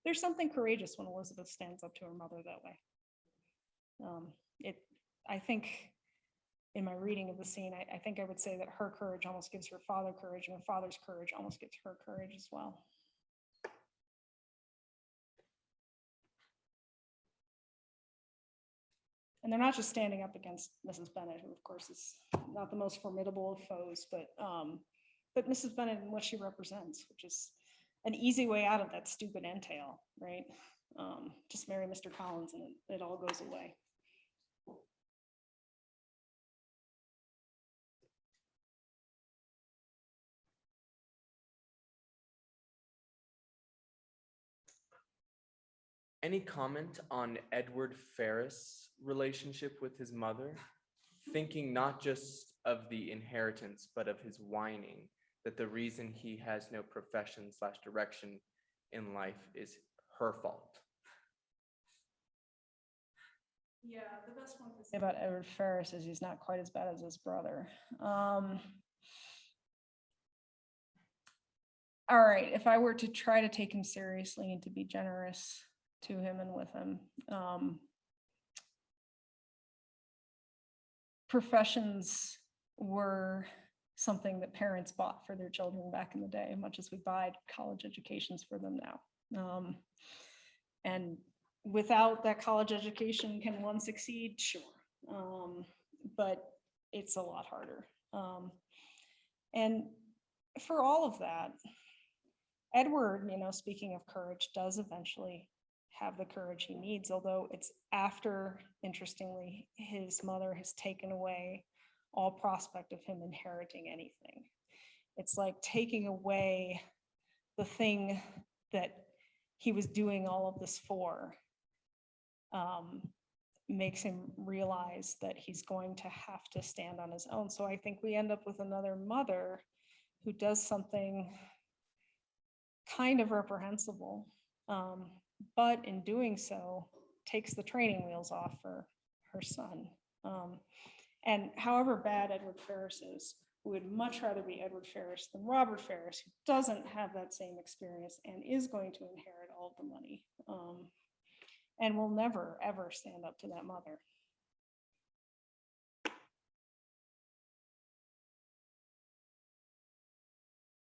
There's something courageous when Elizabeth stands up to her mother that way. I think in my reading of the scene, I think I would say that her courage almost gives her father courage, and her father's courage almost gives her courage as well. And they're not just standing up against Mrs. Bennet, who of course is not the most formidable of foes, but Mrs. Bennet and what she represents, which is an easy way out of that stupid entail, right? Just marry Mr. Collins and it all goes away. Any comment on Edward Ferrars' relationship with his mother? Thinking not just of the inheritance, but of his whining, that the reason he has no profession/direction in life is her fault. Yeah, the best one to say about Edward Ferrars is he's not quite as bad as his brother. All right, if I were to try to take him seriously and to be generous to him and with him, professions were something that parents bought for their children back in the day, much as we buy college educations for them now. And without that college education, can one succeed? Sure. But it's a lot harder. And for all of that, Edward, speaking of courage, does eventually have the courage he needs, although it's after, interestingly, his mother has taken away all prospect of him inheriting anything. It's like taking away the thing that he was doing all of this for, makes him realize that he's going to have to stand on his own. So I think we end up with another mother who does something kind of reprehensible, but in doing so, takes the training wheels off for her son. And however bad Edward Ferrars is, we would much rather be Edward Ferrars than Robert Ferrars, who doesn't have that same experience and is going to inherit all of the money, and will never, ever stand up to that mother.